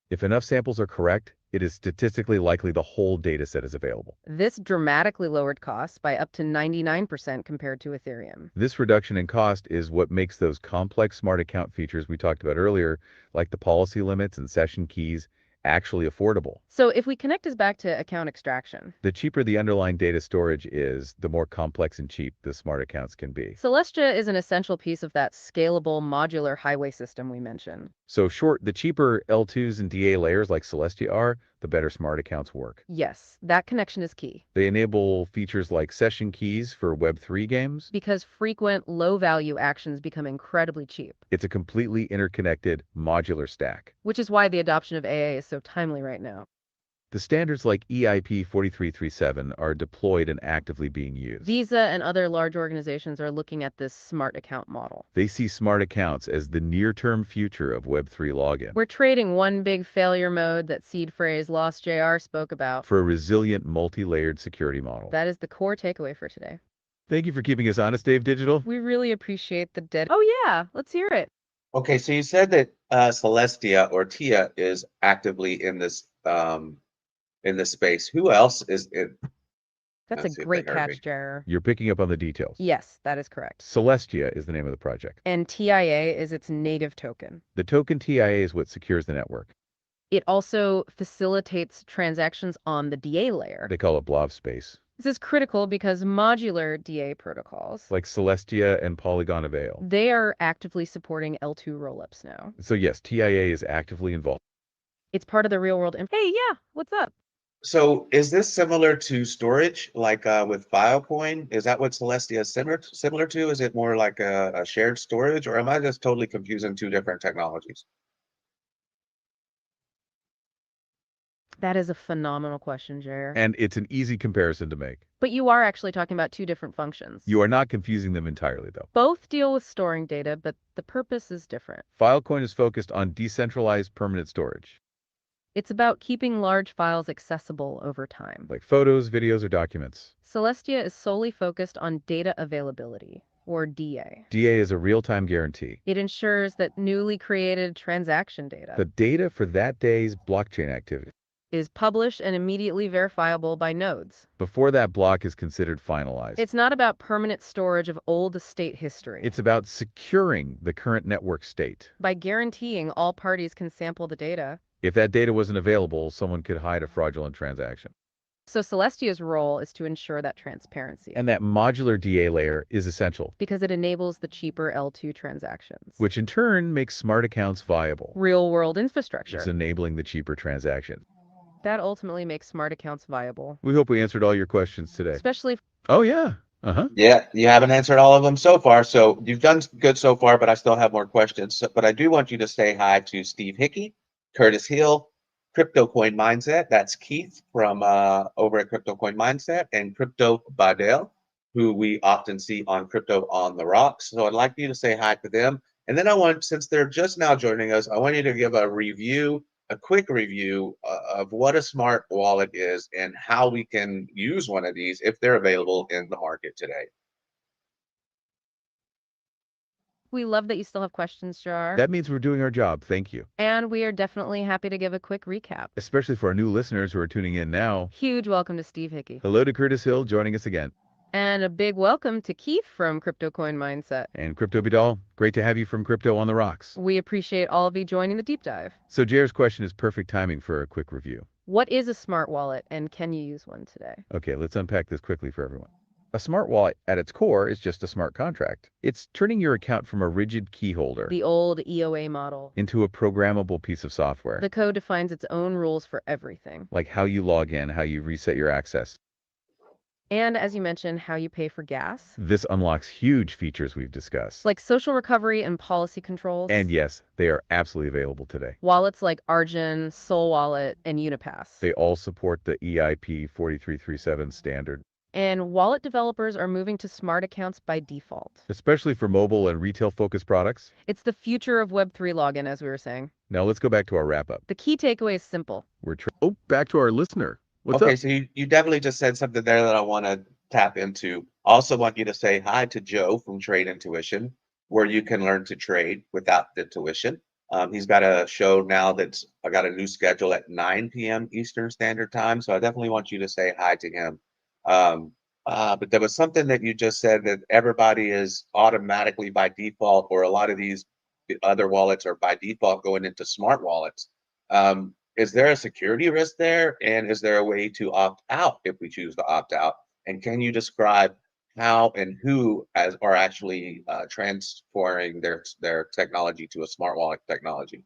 If enough samples are correct, it is statistically likely the whole data set is available. This dramatically lowered costs by up to 99% compared to Ethereum. This reduction in cost is what makes those complex smart account features we talked about earlier, like the policy limits and session keys, actually affordable. So if we connect this back to account extraction, The cheaper the underlying data storage is, the more complex and cheap the smart accounts can be. Celestia is an essential piece of that scalable modular highway system we mentioned. So short, the cheaper L2s and DA layers like Celestia are, the better smart accounts work. Yes, that connection is key, They enable features like session keys for Web3 games. because frequent low-value actions become incredibly cheap, It's a completely interconnected modular stack. which is why the adoption of AA is so timely right now. The standards like EIP-4337 are deployed and actively being used. Visa and other large organizations are looking at this smart account model. They see smart accounts as the near-term future of Web3 login We're trading one big failure mode that seed phrase Lost JR spoke about. for a resilient, multi-layered security model. That is the core takeaway for today. Thank you for keeping us honest, Dave Digital. We really appreciate the Oh yeah, let's hear it. Okay, so you said that Celestia or Tia is actively in this space. Who else is in? That's Let's a see if great they heard me. catch, Jar. You're picking up on the details. Yes, that is correct. Celestia is the name of the project. And TIA is its native token. The token TIA is what secures the network. It also facilitates transactions on the DA layer. They call it blob space, This is critical because modular DA protocols, like Celestia and Polygon Avail. they are actively supporting L2 rollups now. So yes, TIA is actively involved. It's part of the real world. Hey, yeah, what's up? So is this similar to storage, like with Filecoin? Is that what Celestia is similar to? Is it more like a shared storage, or am I just totally confusing two different technologies? That is a phenomenal question, Jer. And it's an easy comparison to make. But you are actually talking about two different functions. You are not confusing them entirely, though. Both deal with storing data, but the purpose is different. Filecoin is focused on decentralized permanent storage, It's about keeping large files accessible over time. like photos, videos, or documents. Celestia is solely focused on data availability, or DA. DA is a real-time guarantee. It ensures that newly created transaction data The data for that day's blockchain activity, is published and immediately verifiable by nodes. before that block is considered finalized. It's not about permanent storage of old estate history. It's about securing the current network state. By guaranteeing all parties can sample the data. If that data wasn't available, someone could hide a fraudulent transaction. So Celestia's role is to ensure that transparency, And that modular DA layer is essential, because it enables the cheaper L2 transactions. which in turn makes smart accounts viable. Real-world infrastructure. It's enabling the cheaper transaction. That ultimately makes smart accounts viable. We hope we answered all your questions today. Especially Oh, yeah. Uh-huh. Yeah, you haven't answered all of them so far, so you've done good so far, but I still have more questions. But I do want you to say hi to Steve Hickey, Curtis Hill, Crypto Coin Mindset. That's Keith from over at Crypto Coin Mindset, and Crypto Badel, who we often see on Crypto on the Rocks. So I'd like you to say hi to them. And then I want, since they're just now joining us, I want you to give a quick review of what a smart wallet is and how we can use one of these if they're available in the market today. we love that you still have questions, Jar. That means we're doing our job. Thank you. And we are definitely happy to give a quick recap. Especially for our new listeners who are tuning in now. Huge welcome to Steve Hickey. Hello to Curtis Hill joining us again. And a big welcome to Keith from Crypto Coin Mindset. And Crypto Bidal, great to have you from Crypto on the Rocks. We appreciate all of you joining the deep dive. So Jair's question is perfect timing for a quick review. What is a smart wallet and can you use one today? Okay, let's unpack this quickly for everyone. A smart wallet at its core is just a smart contract. It's turning your account from a rigid key holder The old EOA model. into a programmable piece of software, The code defines its own rules for everything. like how you log in, how you reset your access. And as you mentioned, how you pay for gas. This unlocks huge features we've discussed. Like social recovery and policy controls. And yes, they are absolutely available today. Wallets like Argin, Soul Wallet, and Unipass. They all support the EIP-4337 standard. And wallet developers are moving to smart accounts by default. Especially for mobile and retail-focused products. It's the future of Web3 login, as we were saying. Now let's go back to our wrap-up. The key takeaway is simple. Back to our listener. What's Okay, up? so you definitely just said something there that I want to tap into. Also want you to say hi to Joe from Trade Intuition, where you can learn to trade without the tuition. He's got a show now I got a new schedule at 9 p.m. Eastern Standard Time. So I definitely want you to say hi to him. But there was something that you just said that everybody is automatically by default, or a lot of these other wallets are by default going into smart wallets. Is there a security risk there? And is there a way to opt out if we choose to opt out? And can you describe how and who are actually transferring their technology to a smart wallet technology?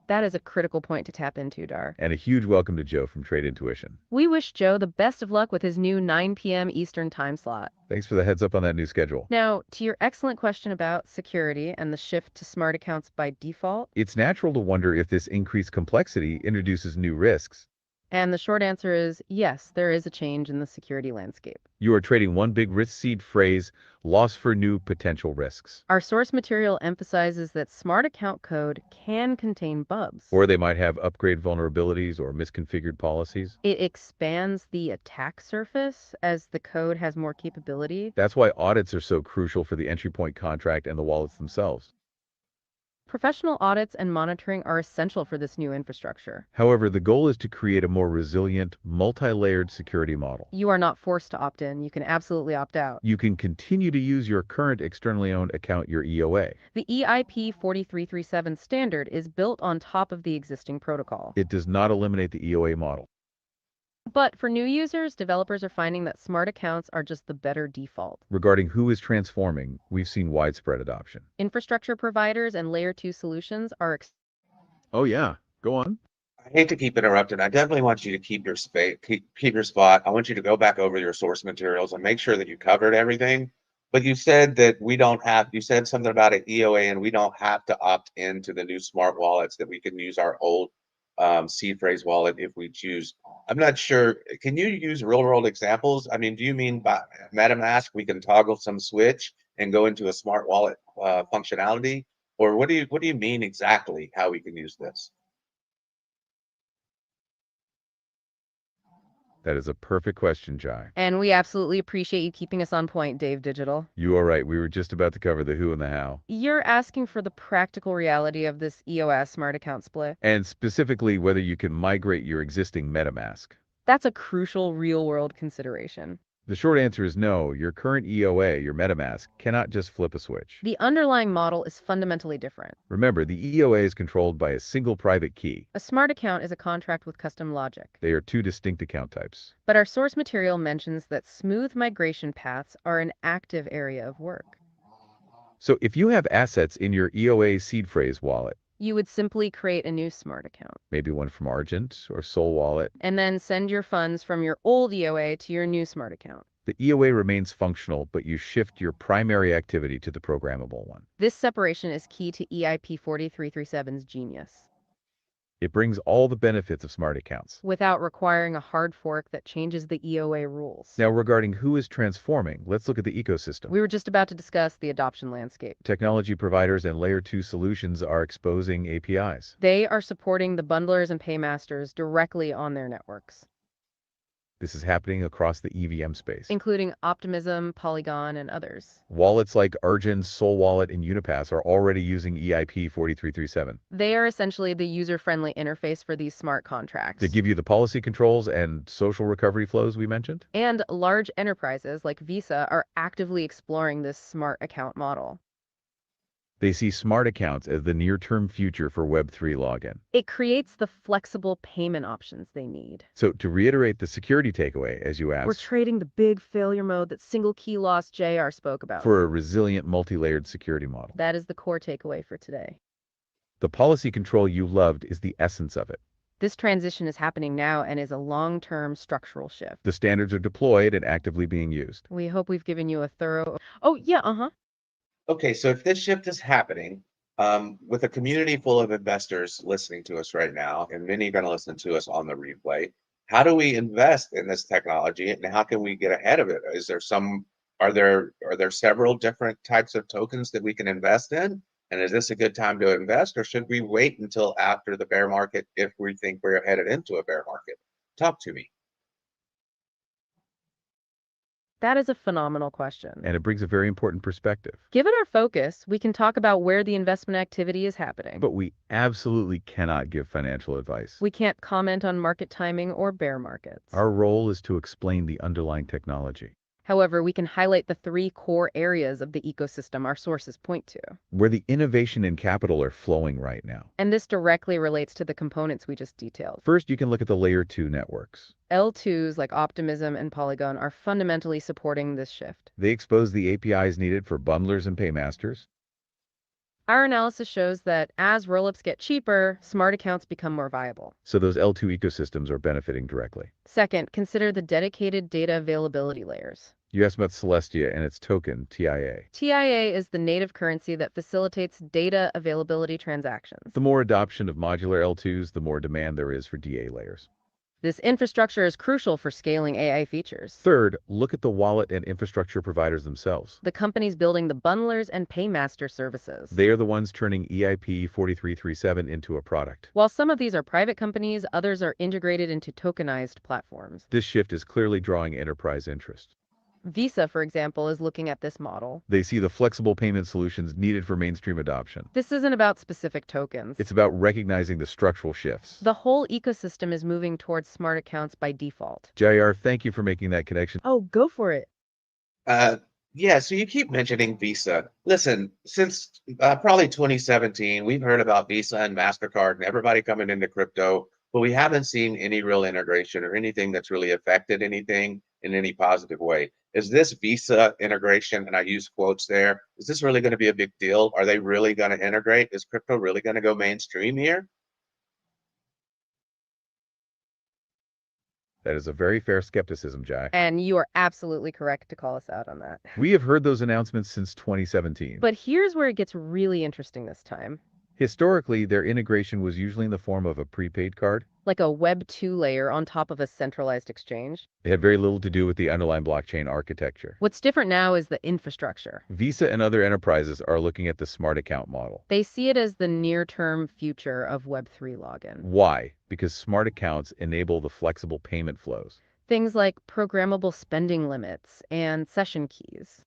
That is a critical point to tap into, Dar. And a huge welcome to Joe from Trade Intuition. We wish Joe the best of luck with his new 9 p.m. Eastern time slot. Thanks for the heads up on that new schedule. Now, to your excellent question about security and the shift to smart accounts by default. It's natural to wonder if this increased complexity introduces new risks. And the short answer is yes, there is a change in the security landscape. You are trading one big risk seed phrase, loss for new potential risks. Our source material emphasizes that smart account code can contain bugs. Or they might have upgrade vulnerabilities or misconfigured policies. It expands the attack surface as the code has more capability. That's why audits are so crucial for the EntryPoint contract and the wallets themselves. Professional audits and monitoring are essential for this new infrastructure. However, the goal is to create a more resilient, multi-layered security model. You are not forced to opt in. You can absolutely opt out. You can continue to use your current externally owned account, your EOA. The EIP-4337 standard is built on top of the existing protocol. It does not eliminate the EOA model. But for new users, developers are finding that smart accounts are just the better default. Regarding who is transforming, we've seen widespread adoption. Infrastructure providers and layer 2 solutions are Oh yeah, go on. I hate to keep interrupting. I definitely want you to keep your space, keep your spot. I want you to go back over your source materials and make sure that you covered everything. But you said that you said something about an EOA and we don't have to opt into the new smart wallets, that we can use our old seed phrase wallet if we choose. I'm not sure. Can you use real world examples? I mean, do you mean by MetaMask we can toggle some switch and go into a smart wallet functionality? Or what do you mean exactly how we can use this? That is a perfect question, Jai. And we absolutely appreciate you keeping us on point, Dave Digital. You are right. We were just about to cover the who and the how. You're asking for the practical reality of this EOS smart account split. And specifically whether you can migrate your existing MetaMask. That's a crucial real-world consideration. The short answer is no. Your current EOA, your MetaMask, cannot just flip a switch. The underlying model is fundamentally different. Remember, the EOA is controlled by a single private key. A smart account is a contract with custom logic. They are two distinct account types. But our source material mentions that smooth migration paths are an active area of work. So if you have assets in your EOA seed phrase wallet, you would simply create a new smart account. Maybe one from Argent or Soul Wallet. And then send your funds from your old EOA to your new smart account. The EOA remains functional, but you shift your primary activity to the programmable one. This separation is key to EIP-4337's genius. It brings all the benefits of smart accounts without requiring a hard fork that changes the EOA rules. Now, regarding who is transforming, let's look at the ecosystem. We were just about to discuss the adoption landscape. Technology providers and Layer 2 solutions are exposing APIs. They are supporting the bundlers and paymasters directly on their networks. This is happening across the EVM space, including Optimism, Polygon, and others. Wallets like Argent, Soul Wallet, and Unipass are already using EIP-4337. They are essentially the user-friendly interface for these smart contracts. They give you the policy controls and social recovery flows we mentioned. And large enterprises like Visa are actively exploring this smart account model. They see smart accounts as the near-term future for Web3 login. It creates the flexible payment options they need. So to reiterate the security takeaway, as you asked, we're trading the big failure mode that single key loss JR spoke about for a resilient multi-layered security model. That is the core takeaway for today. The policy control you loved is the essence of it. This transition is happening now and is a long-term structural shift. The standards are deployed and actively being used. We hope we've given you a thorough... Oh, yeah, Okay, so if this shift is happening, with a community full of investors listening to us right now, and many are going to listen to us on the replay, How do we invest in this technology and how can we get ahead of it? Are there several different types of tokens that we can invest in? And is this a good time to invest, or should we wait until after the bear market if we think we're headed into a bear market? Talk to me. That is a phenomenal question. And it brings a very important perspective. Given our focus, we can talk about where the investment activity is happening. But we absolutely cannot give financial advice. We can't comment on market timing or bear markets. Our role is to explain the underlying technology, However, we can highlight the 3 core areas of the ecosystem our sources point to. where the innovation and capital are flowing right now. And this directly relates to the components we just detailed. First, you can look at the layer 2 networks. L2s like Optimism and Polygon are fundamentally supporting this shift. They expose the APIs needed for bundlers and paymasters. Our analysis shows that as rollups get cheaper, smart accounts become more viable. So those L2 ecosystems are benefiting directly. Second, consider the dedicated data availability layers. You asked about Celestia and its token, TIA. TIA is the native currency that facilitates data availability transactions. The more adoption of modular L2s, the more demand there is for DA layers. This infrastructure is crucial for scaling AI features. Third, look at the wallet and infrastructure providers themselves. The companies building the bundlers and paymaster services. They are the ones turning EIP-4337 into a product. While some of these are private companies, others are integrated into tokenized platforms. This shift is clearly drawing enterprise interest. Visa, for example, is looking at this model. They see the flexible payment solutions needed for mainstream adoption. This isn't about specific tokens. It's about recognizing the structural shifts. The whole ecosystem is moving towards smart accounts by default. Jair, thank you for making that connection. Oh, go for it. Yeah, so you keep mentioning Visa. Listen, since probably 2017, we've heard about Visa and MasterCard and everybody coming into crypto, but we haven't seen any real integration or anything that's really affected anything in any positive way. Is this Visa integration, and I use quotes there, is this really going to be a big deal? Are they really going to integrate? Is crypto really going to go mainstream here? That is a very fair skepticism, Jai. And you are absolutely correct to call us out on that. We have heard those announcements since 2017. But here's where it gets really interesting this time. Historically, their integration was usually in the form of a prepaid card. Like a Web 2 layer on top of a centralized exchange. It had very little to do with the underlying blockchain architecture. What's different now is the infrastructure. Visa and other enterprises are looking at the smart account model. They see it as the near-term future of Web 3 login. Why? Because smart accounts enable the flexible payment flows. Things like programmable spending limits and session keys.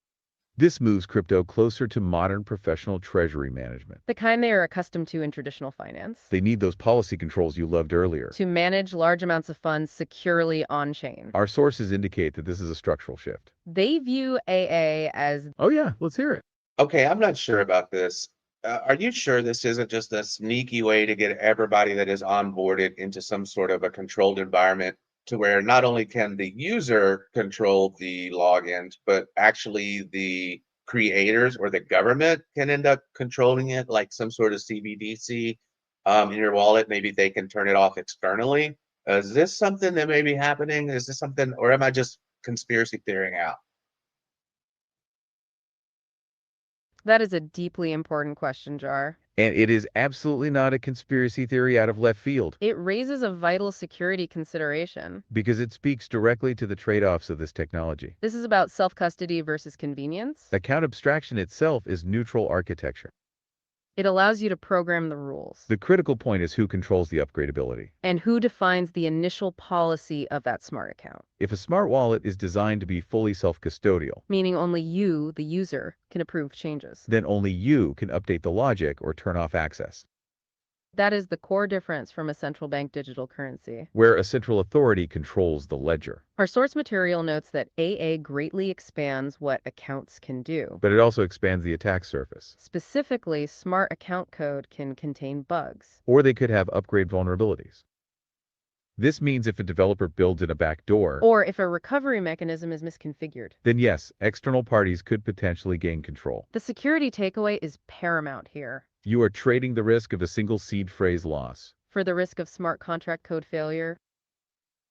This moves crypto closer to modern professional treasury management. The kind they are accustomed to in traditional finance. They need those policy controls you loved earlier. To manage large amounts of funds securely on-chain. Our sources indicate that this is a structural shift. They view AA as... Oh yeah, let's hear it. Okay, I'm not sure about this. Are you sure this isn't just a sneaky way to get everybody that is onboarded into some sort of a controlled environment to where not only can the user control the logins, but actually the creators or the government can end up controlling it, like some sort of CBDC in your wallet? Maybe they can turn it off externally. Is this something that may be happening? Is this something, or am I just conspiracy theorying out? That is a deeply important question, Jar. And it is absolutely not a conspiracy theory out of left field. It raises a vital security consideration. Because it speaks directly to the trade-offs of this technology. This is about self-custody versus convenience. Account abstraction itself is neutral architecture. It allows you to program the rules. The critical point is who controls the upgradability. And who defines the initial policy of that smart account. If a smart wallet is designed to be fully self-custodial, meaning only you, the user, can approve changes, then only you can update the logic or turn off access. That is the core difference from a central bank digital currency, where a central authority controls the ledger. Our source material notes that AA greatly expands what accounts can do. But it also expands the attack surface. Specifically, smart account code can contain bugs. Or they could have upgrade vulnerabilities. This means if a developer builds in a backdoor, or if a recovery mechanism is misconfigured, then yes, external parties could potentially gain control. The security takeaway is paramount here. You are trading the risk of a single seed phrase loss for the risk of smart contract code failure.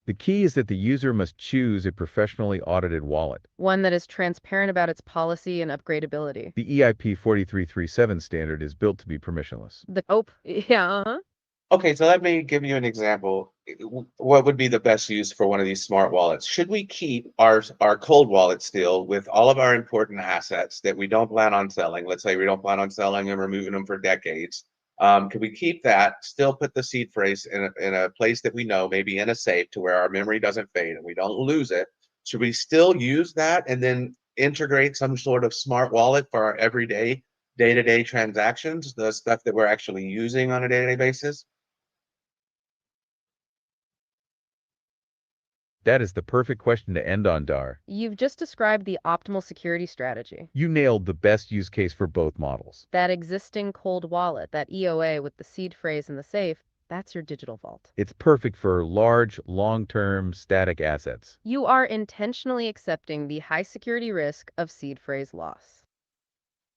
The key is that the user must choose a professionally audited wallet. One that is transparent about its policy and upgradability. The EIP-4337 standard is built to be permissionless. Okay, so let me give you an example. What would be the best use for one of these smart wallets? Should we keep our cold wallet still with all of our important assets that we don't plan on selling? Let's say we don't plan on selling them or moving them for decades. Could we keep that, still put the seed phrase in a place that we know, maybe in a safe to where our memory doesn't fade and we don't lose it? Should we still use that and then integrate some sort of smart wallet for our everyday, day-to-day transactions, the stuff that we're actually using on a day-to-day basis? That is the perfect question to end on, Dar. You've just described the optimal security strategy. You nailed the best use case for both models. That existing cold wallet, that EOA with the seed phrase in the safe, that's your digital vault. It's perfect for large, long-term, static assets. You are intentionally accepting the high security risk of seed phrase loss.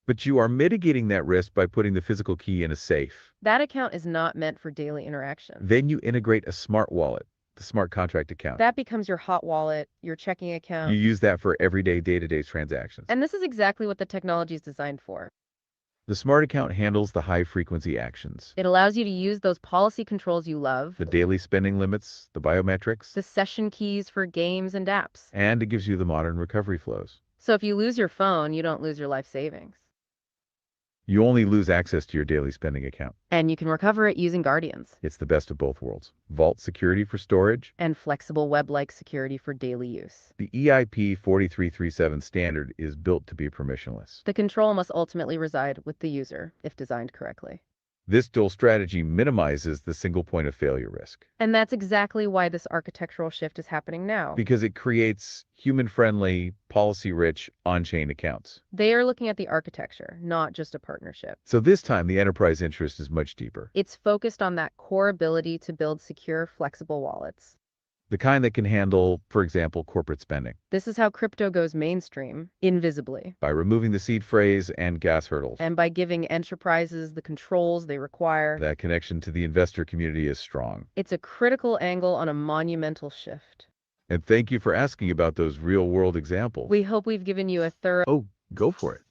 But you are mitigating that risk by putting the physical key in a safe. That account is not meant for daily interaction. Then you integrate a smart wallet, the smart contract account. That becomes your hot wallet, your checking account. You use that for everyday, day-to-day transactions. And this is exactly what the technology is designed for. The smart account handles the high-frequency actions. It allows you to use those policy controls you love, The daily spending limits, the biometrics, the session keys for games and apps. and it gives you the modern recovery flows. So if you lose your phone, you don't lose your life savings. You only lose access to your daily spending account. And you can recover it using Guardians. It's the best of both worlds. Vault security for storage. And flexible web-like security for daily use. The EIP-4337 standard is built to be permissionless. The control must ultimately reside with the user, if designed correctly. This dual strategy minimizes the single point of failure risk. And that's exactly why this architectural shift is happening now. Because it creates human-friendly, policy-rich, on-chain accounts. They are looking at the architecture, not just a partnership. So this time, the enterprise interest is much deeper. It's focused on that core ability to build secure, flexible wallets. The kind that can handle, for example, corporate spending. This is how crypto goes mainstream, invisibly. By removing the seed phrase and gas hurdles. And by giving enterprises the controls they require. That connection to the investor community is strong. It's a critical angle on a monumental shift. And thank you for asking about those real-world examples. We hope we've given you a thorough... Oh, go for it.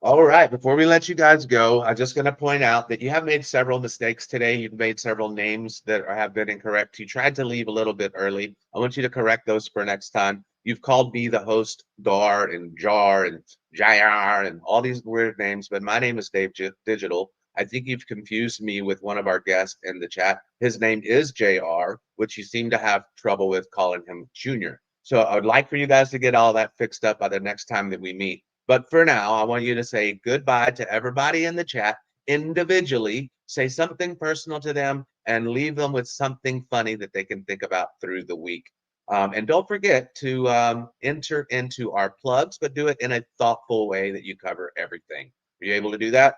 All right, before we let you guys go, I'm just going to point out that you have made several mistakes today. You've made several names that have been incorrect. You tried to leave a little bit early. I want you to correct those for next time. You've called me the host, Dar and Jar and Jair and all these weird names, but my name is Dave Digital. I think you've confused me with one of our guests in the chat. His name is JR, which you seem to have trouble with calling him Junior. So I would like for you guys to get all that fixed up by the next time that we meet. But for now, I want you to say goodbye to everybody in the chat individually. Say something personal to them and leave them with something funny that they can think about through the week. And don't forget to enter into our plugs, but do it in a thoughtful way that you cover everything. Are you able to do that?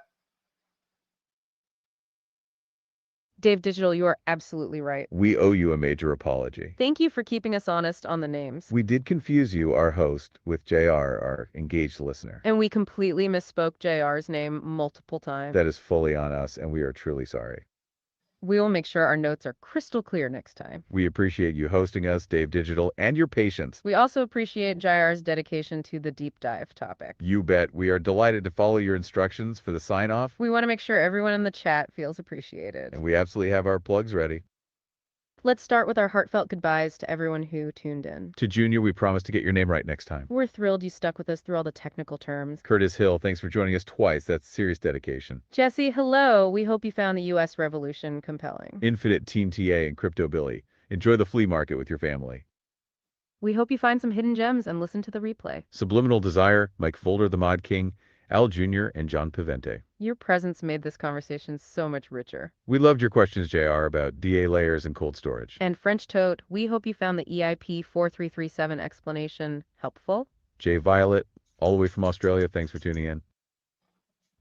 Dave Digital, you are absolutely right. We owe you a major apology. Thank you for keeping us honest on the names. We did confuse you, our host, with JR, our engaged listener. And we completely misspoke JR's name multiple times. That is fully on us, and we are truly sorry. We will make sure our notes are crystal clear next time. We appreciate you hosting us, Dave Digital, and your patience. We also appreciate JR's dedication to the deep dive topic. You bet. We are delighted to follow your instructions for the sign-off. We want to make sure everyone in the chat feels appreciated. And we absolutely have our plugs ready. Let's start with our heartfelt goodbyes to everyone who tuned in. To Junior, we promise to get your name right next time. We're thrilled you stuck with us through all the technical terms. Curtis Hill, thanks for joining us twice. That's serious dedication. Jesse, hello. We hope you found the U.S. Revolution compelling. Infinite Team TA and Crypto Billy. Enjoy the flea market with your family. We hope you find some hidden gems and listen to the replay. Subliminal Desire, Mike Folder, the Mod King, Al Jr., and John Pavente. Your presence made this conversation so much richer. We loved your questions, JR, about DA layers and cold storage. And French Tote, we hope you found the EIP-4337 explanation helpful. Jay Violet, all the way from Australia, thanks for tuning in.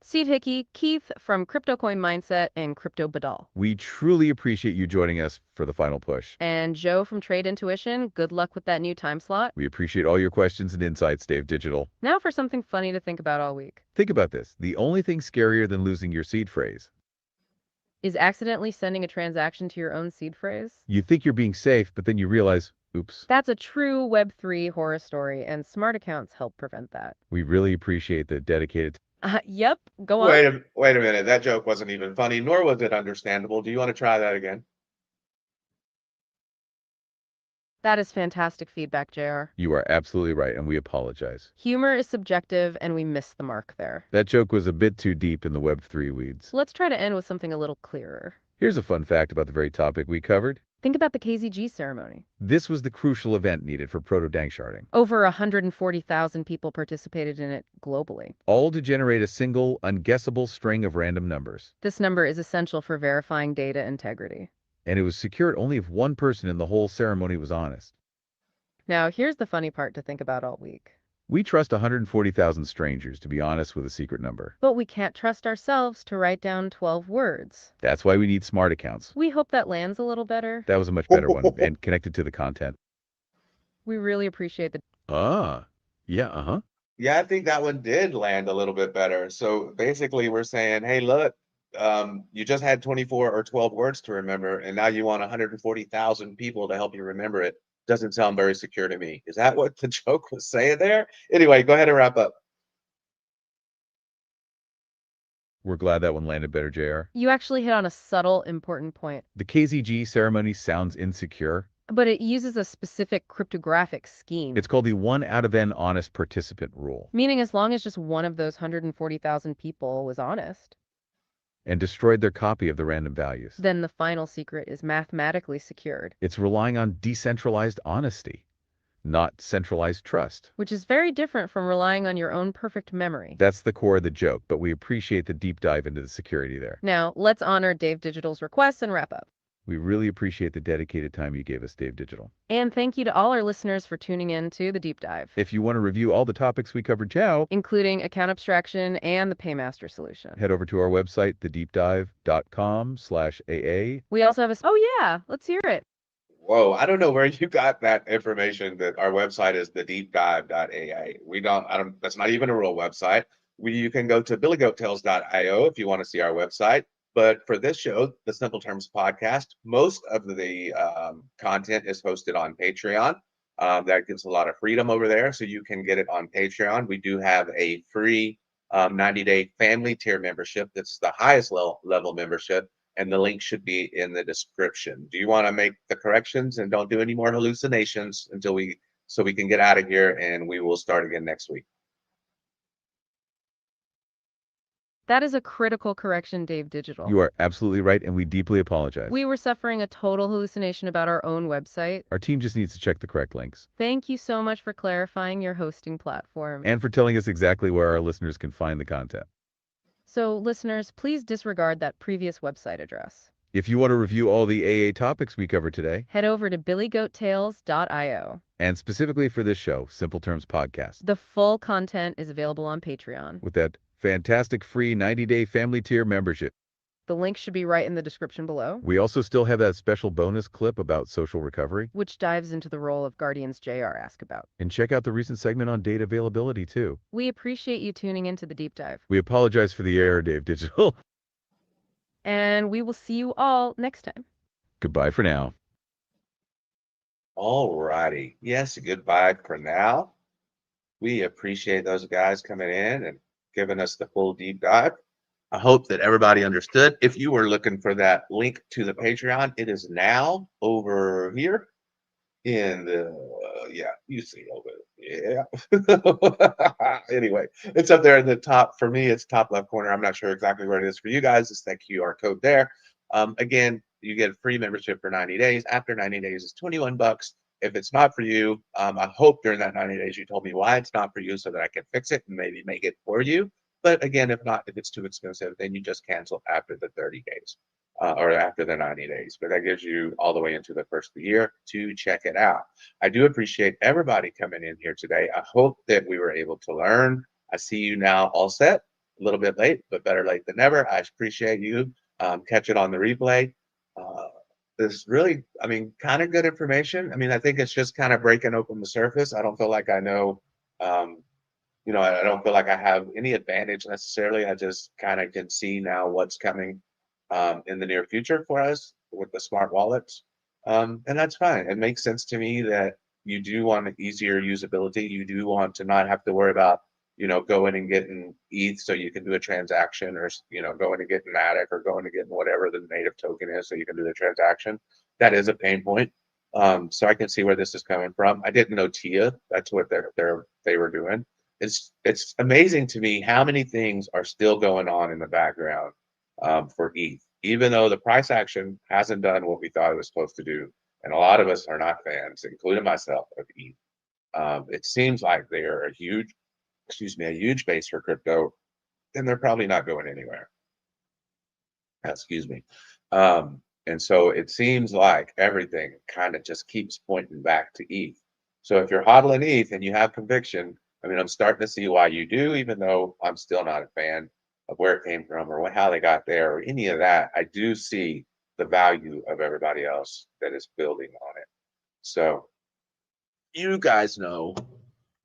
Steve Hickey, Keith from CryptoCoin Mindset and Crypto Badal. We truly appreciate you joining us for the final push. And Joe from Trade Intuition, good luck with that new time slot. We appreciate all your questions and insights, Dave Digital. Now for something funny to think about all week. Think about this. The only thing scarier than losing your seed phrase is accidentally sending a transaction to your own seed phrase. You think you're being safe, but then you realize, oops. That's a true Web3 horror story, and smart accounts help prevent that. We really appreciate the dedicated Yep, go on. Wait a minute. That joke wasn't even funny, nor was it understandable. Do you want to try that again? That is fantastic feedback, JR. You are absolutely right, and we apologize. Humor is subjective, and we missed the mark there. That joke was a bit too deep in the Web3 weeds. Let's try to end with something a little clearer. Here's a fun fact about the very topic we covered. Think about the KZG ceremony. This was the crucial event needed for proto-danksharding. Over 140,000 people participated in it globally. All to generate a single, unguessable string of random numbers. This number is essential for verifying data integrity. And it was secured only if one person in the whole ceremony was honest. Now, here's the funny part to think about all week. We trust 140,000 strangers to be honest with a secret number. But we can't trust ourselves to write down 12 words. That's why we need smart accounts. We hope that lands a little better. That was a much better one and connected to the content. We really appreciate the... Yeah, Yeah, I think that one did land a little bit better. So basically, we're saying, hey, look, you just had 24 or 12 words to remember, and now you want 140,000 people to help you remember it. Doesn't sound very secure to me. Is that what the joke was saying there? Anyway, go ahead and wrap up. We're glad that one landed better, JR. You actually hit on a subtle, important point. The KZG ceremony sounds insecure. But it uses a specific cryptographic scheme. It's called the 1 out of n honest participant rule. Meaning as long as just one of those 140,000 people was honest. And destroyed their copy of the random values. Then the final secret is mathematically secured. It's relying on decentralized honesty, not centralized trust. Which is very different from relying on your own perfect memory. That's the core of the joke, but we appreciate the deep dive into the security there. Now, let's honor Dave Digital's requests and wrap up. We really appreciate the dedicated time you gave us, Dave Digital. And thank you to all our listeners for tuning in to the Deep Dive. If you want to review all the topics we covered now, including account abstraction and the paymaster solution, head over to our website, thedeepdive.com/AA. We also have a... Oh yeah, let's hear it. Whoa, I don't know where you got that information that our website is thedeepdive.aa. That's not even a real website. You can go to BillyGoatTales.io if you want to see our website. But for this show, the Simple Terms podcast, most of the content is hosted on Patreon. That gives a lot of freedom over there, so you can get it on Patreon. We do have a free 90-day family tier membership. That's the highest level membership, and the link should be in the description. Do you want to make the corrections and don't do any more hallucinations so we can get out of here, and we will start again next week? That is a critical correction, Dave Digital. You are absolutely right, and we deeply apologize. We were suffering a total hallucination about our own website. Our team just needs to check the correct links. Thank you so much for clarifying your hosting platform. And for telling us exactly where our listeners can find the content. So, listeners, please disregard that previous website address. If you want to review all the AA topics we covered today, head over to BillyGoatTales.io. And specifically for this show, Simple Terms Podcast. The full content is available on Patreon. With that fantastic free 90-day family tier membership. The link should be right in the description below. We also still have that special bonus clip about social recovery, which dives into the role of Guardians JR asked about. And check out the recent segment on data availability too. We appreciate you tuning into the deep dive. We apologize for the error, Dave Digital. And we will see you all next time. Goodbye for now. All righty. Yes, goodbye for now. We appreciate those guys coming in and giving us the full deep dive. I hope that everybody understood. If you were looking for that link to the Patreon, it is now over here in the, you see over there. Yeah. Anyway, it's up there in the top. For me, it's top left corner. I'm not sure exactly where it is for you guys. It's that QR code there. Again, you get a free membership for 90 days. After 90 days, it's $21. If it's not for you, I hope during that 90 days you told me why it's not for you so that I can fix it and maybe make it for you. But again, if not, if it's too expensive, then you just cancel after the 30 days or after the 90 days. But that gives you all the way into the first of the year to check it out. I do appreciate everybody coming in here today. I hope that we were able to learn. I see you now all set, a little bit late, but better late than never. I appreciate you. Catch it on the replay. This really, kind of good information. I think it's just kind of breaking open the surface. I don't feel like I know, I don't feel like I have any advantage necessarily. I just kind of can see now what's coming in the near future for us with the smart wallets. And that's fine. It makes sense to me that you do want easier usability. You do want to not have to worry about going and getting ETH so you can do a transaction, or going and getting Matic, or going and getting whatever the native token is so you can do the transaction. That is a pain point. So I can see where this is coming from. I didn't know TIA. That's what they were doing. It's amazing to me how many things are still going on in the background for ETH, even though the price action hasn't done what we thought it was supposed to do. And a lot of us are not fans, including myself, of ETH. It seems like they are a huge base for crypto, and they're probably not going anywhere. Excuse me. And so it seems like everything kind of just keeps pointing back to ETH. So if you're hodling ETH and you have conviction, I mean, I'm starting to see why you do, even though I'm still not a fan of where it came from or how they got there or any of that. I do see the value of everybody else that is building on it. So you guys know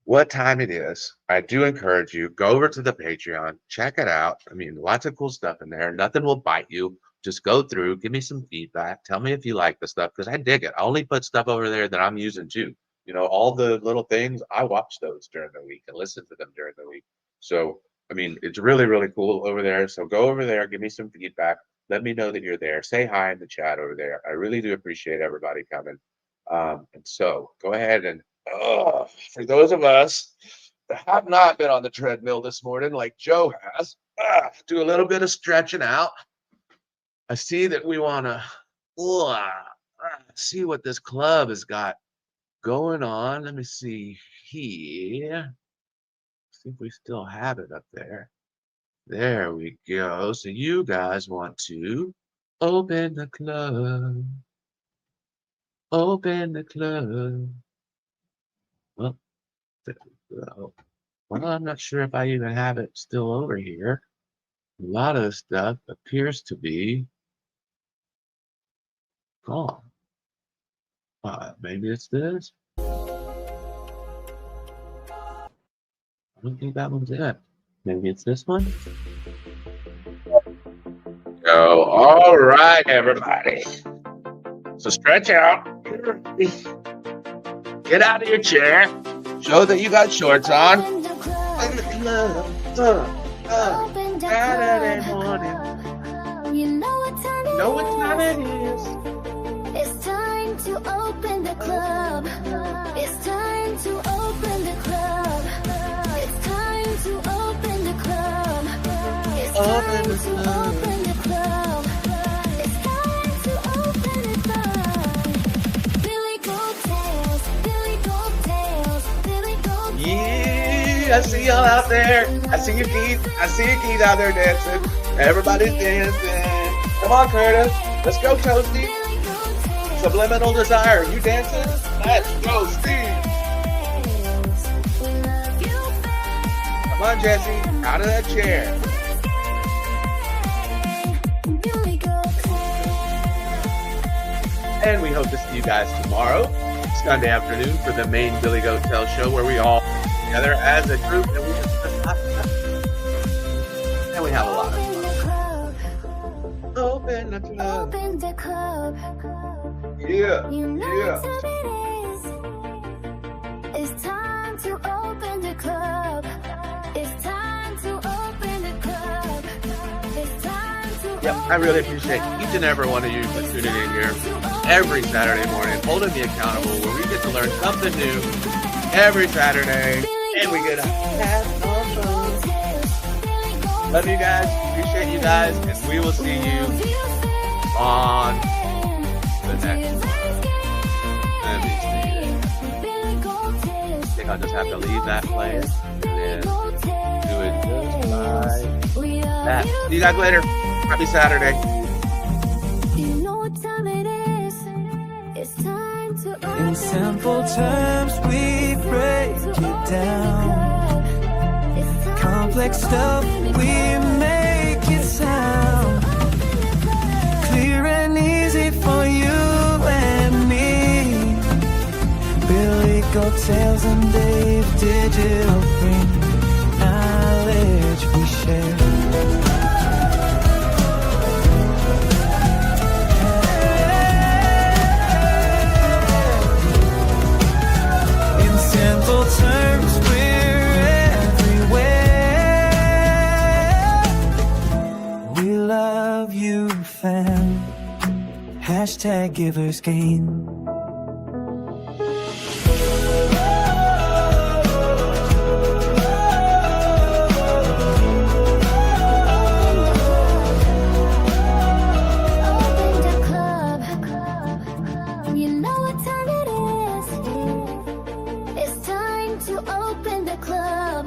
what time it is. I do encourage you, go over to the Patreon, check it out. I mean, lots of cool stuff in there. Nothing will bite you. Just go through, give me some feedback. Tell me if you like the stuff, because I dig it. I only put stuff over there that I'm using too. All the little things, I watch those during the week and listen to them during the week. So, I mean, it's really, really cool over there. So go over there, give me some feedback. Let me know that you're there. Say hi in the chat over there. I really do appreciate everybody coming. And so go ahead and, for those of us that have not been on the treadmill this morning like Joe has, do a little bit of stretching out. I see that we want to see what this club has got going on. Let me see here. See if we still have it up there. There we go. So you guys want to open the club. Open the club. Well, there we go. Well, I'm not sure if I even have it still over here. A lot of the stuff appears to be gone. Maybe it's this. I don't think that one's it. Maybe it's this one. Oh, all right, everybody. So stretch out. Get out of your chair. Show that you got shorts on. Open the club. Saturday morning. You know what time it is. It's time to open the club. It's time to open the club. It's time to open the club. It's time to open the club. It's time to open the club. BillyGoatTales, BillyGoatTales, BillyGoatTales. Yeah, I see y'all out there. I see you, Keith. I see you, Keith, out there dancing. Everybody's dancing. Come on, Curtis. Let's go, Toasty. Subliminal Desire. You dancing? Let's go, Steve. Come on, Jesse. Out of that chair. And we hope to see you guys tomorrow, Sunday afternoon, for the main BillyGoatTales show, where we all get together as a group and we have a lot of fun. Open the club. Open the club. Yeah. You know Yeah. what time it is. It's time to open the club. It's time to open the club. It's time to Yep, I really appreciate each and every one of you for tuning in here every Saturday morning, holding me accountable, where we get to learn something new every Saturday, and we get to have fun. Love you guys, appreciate you guys, and we will see you on the next one. Let me see. I think I'll just have to leave that place and then do it just like that. See you guys later. Happy Saturday. You know what time it is. It's time to open In simple terms, we break it down. Complex stuff, we make it sound clear and easy for you and me. BillyGoatTales and Dave Digital bring knowledge we share. In simple terms, we're everywhere. Hashtag givers gain.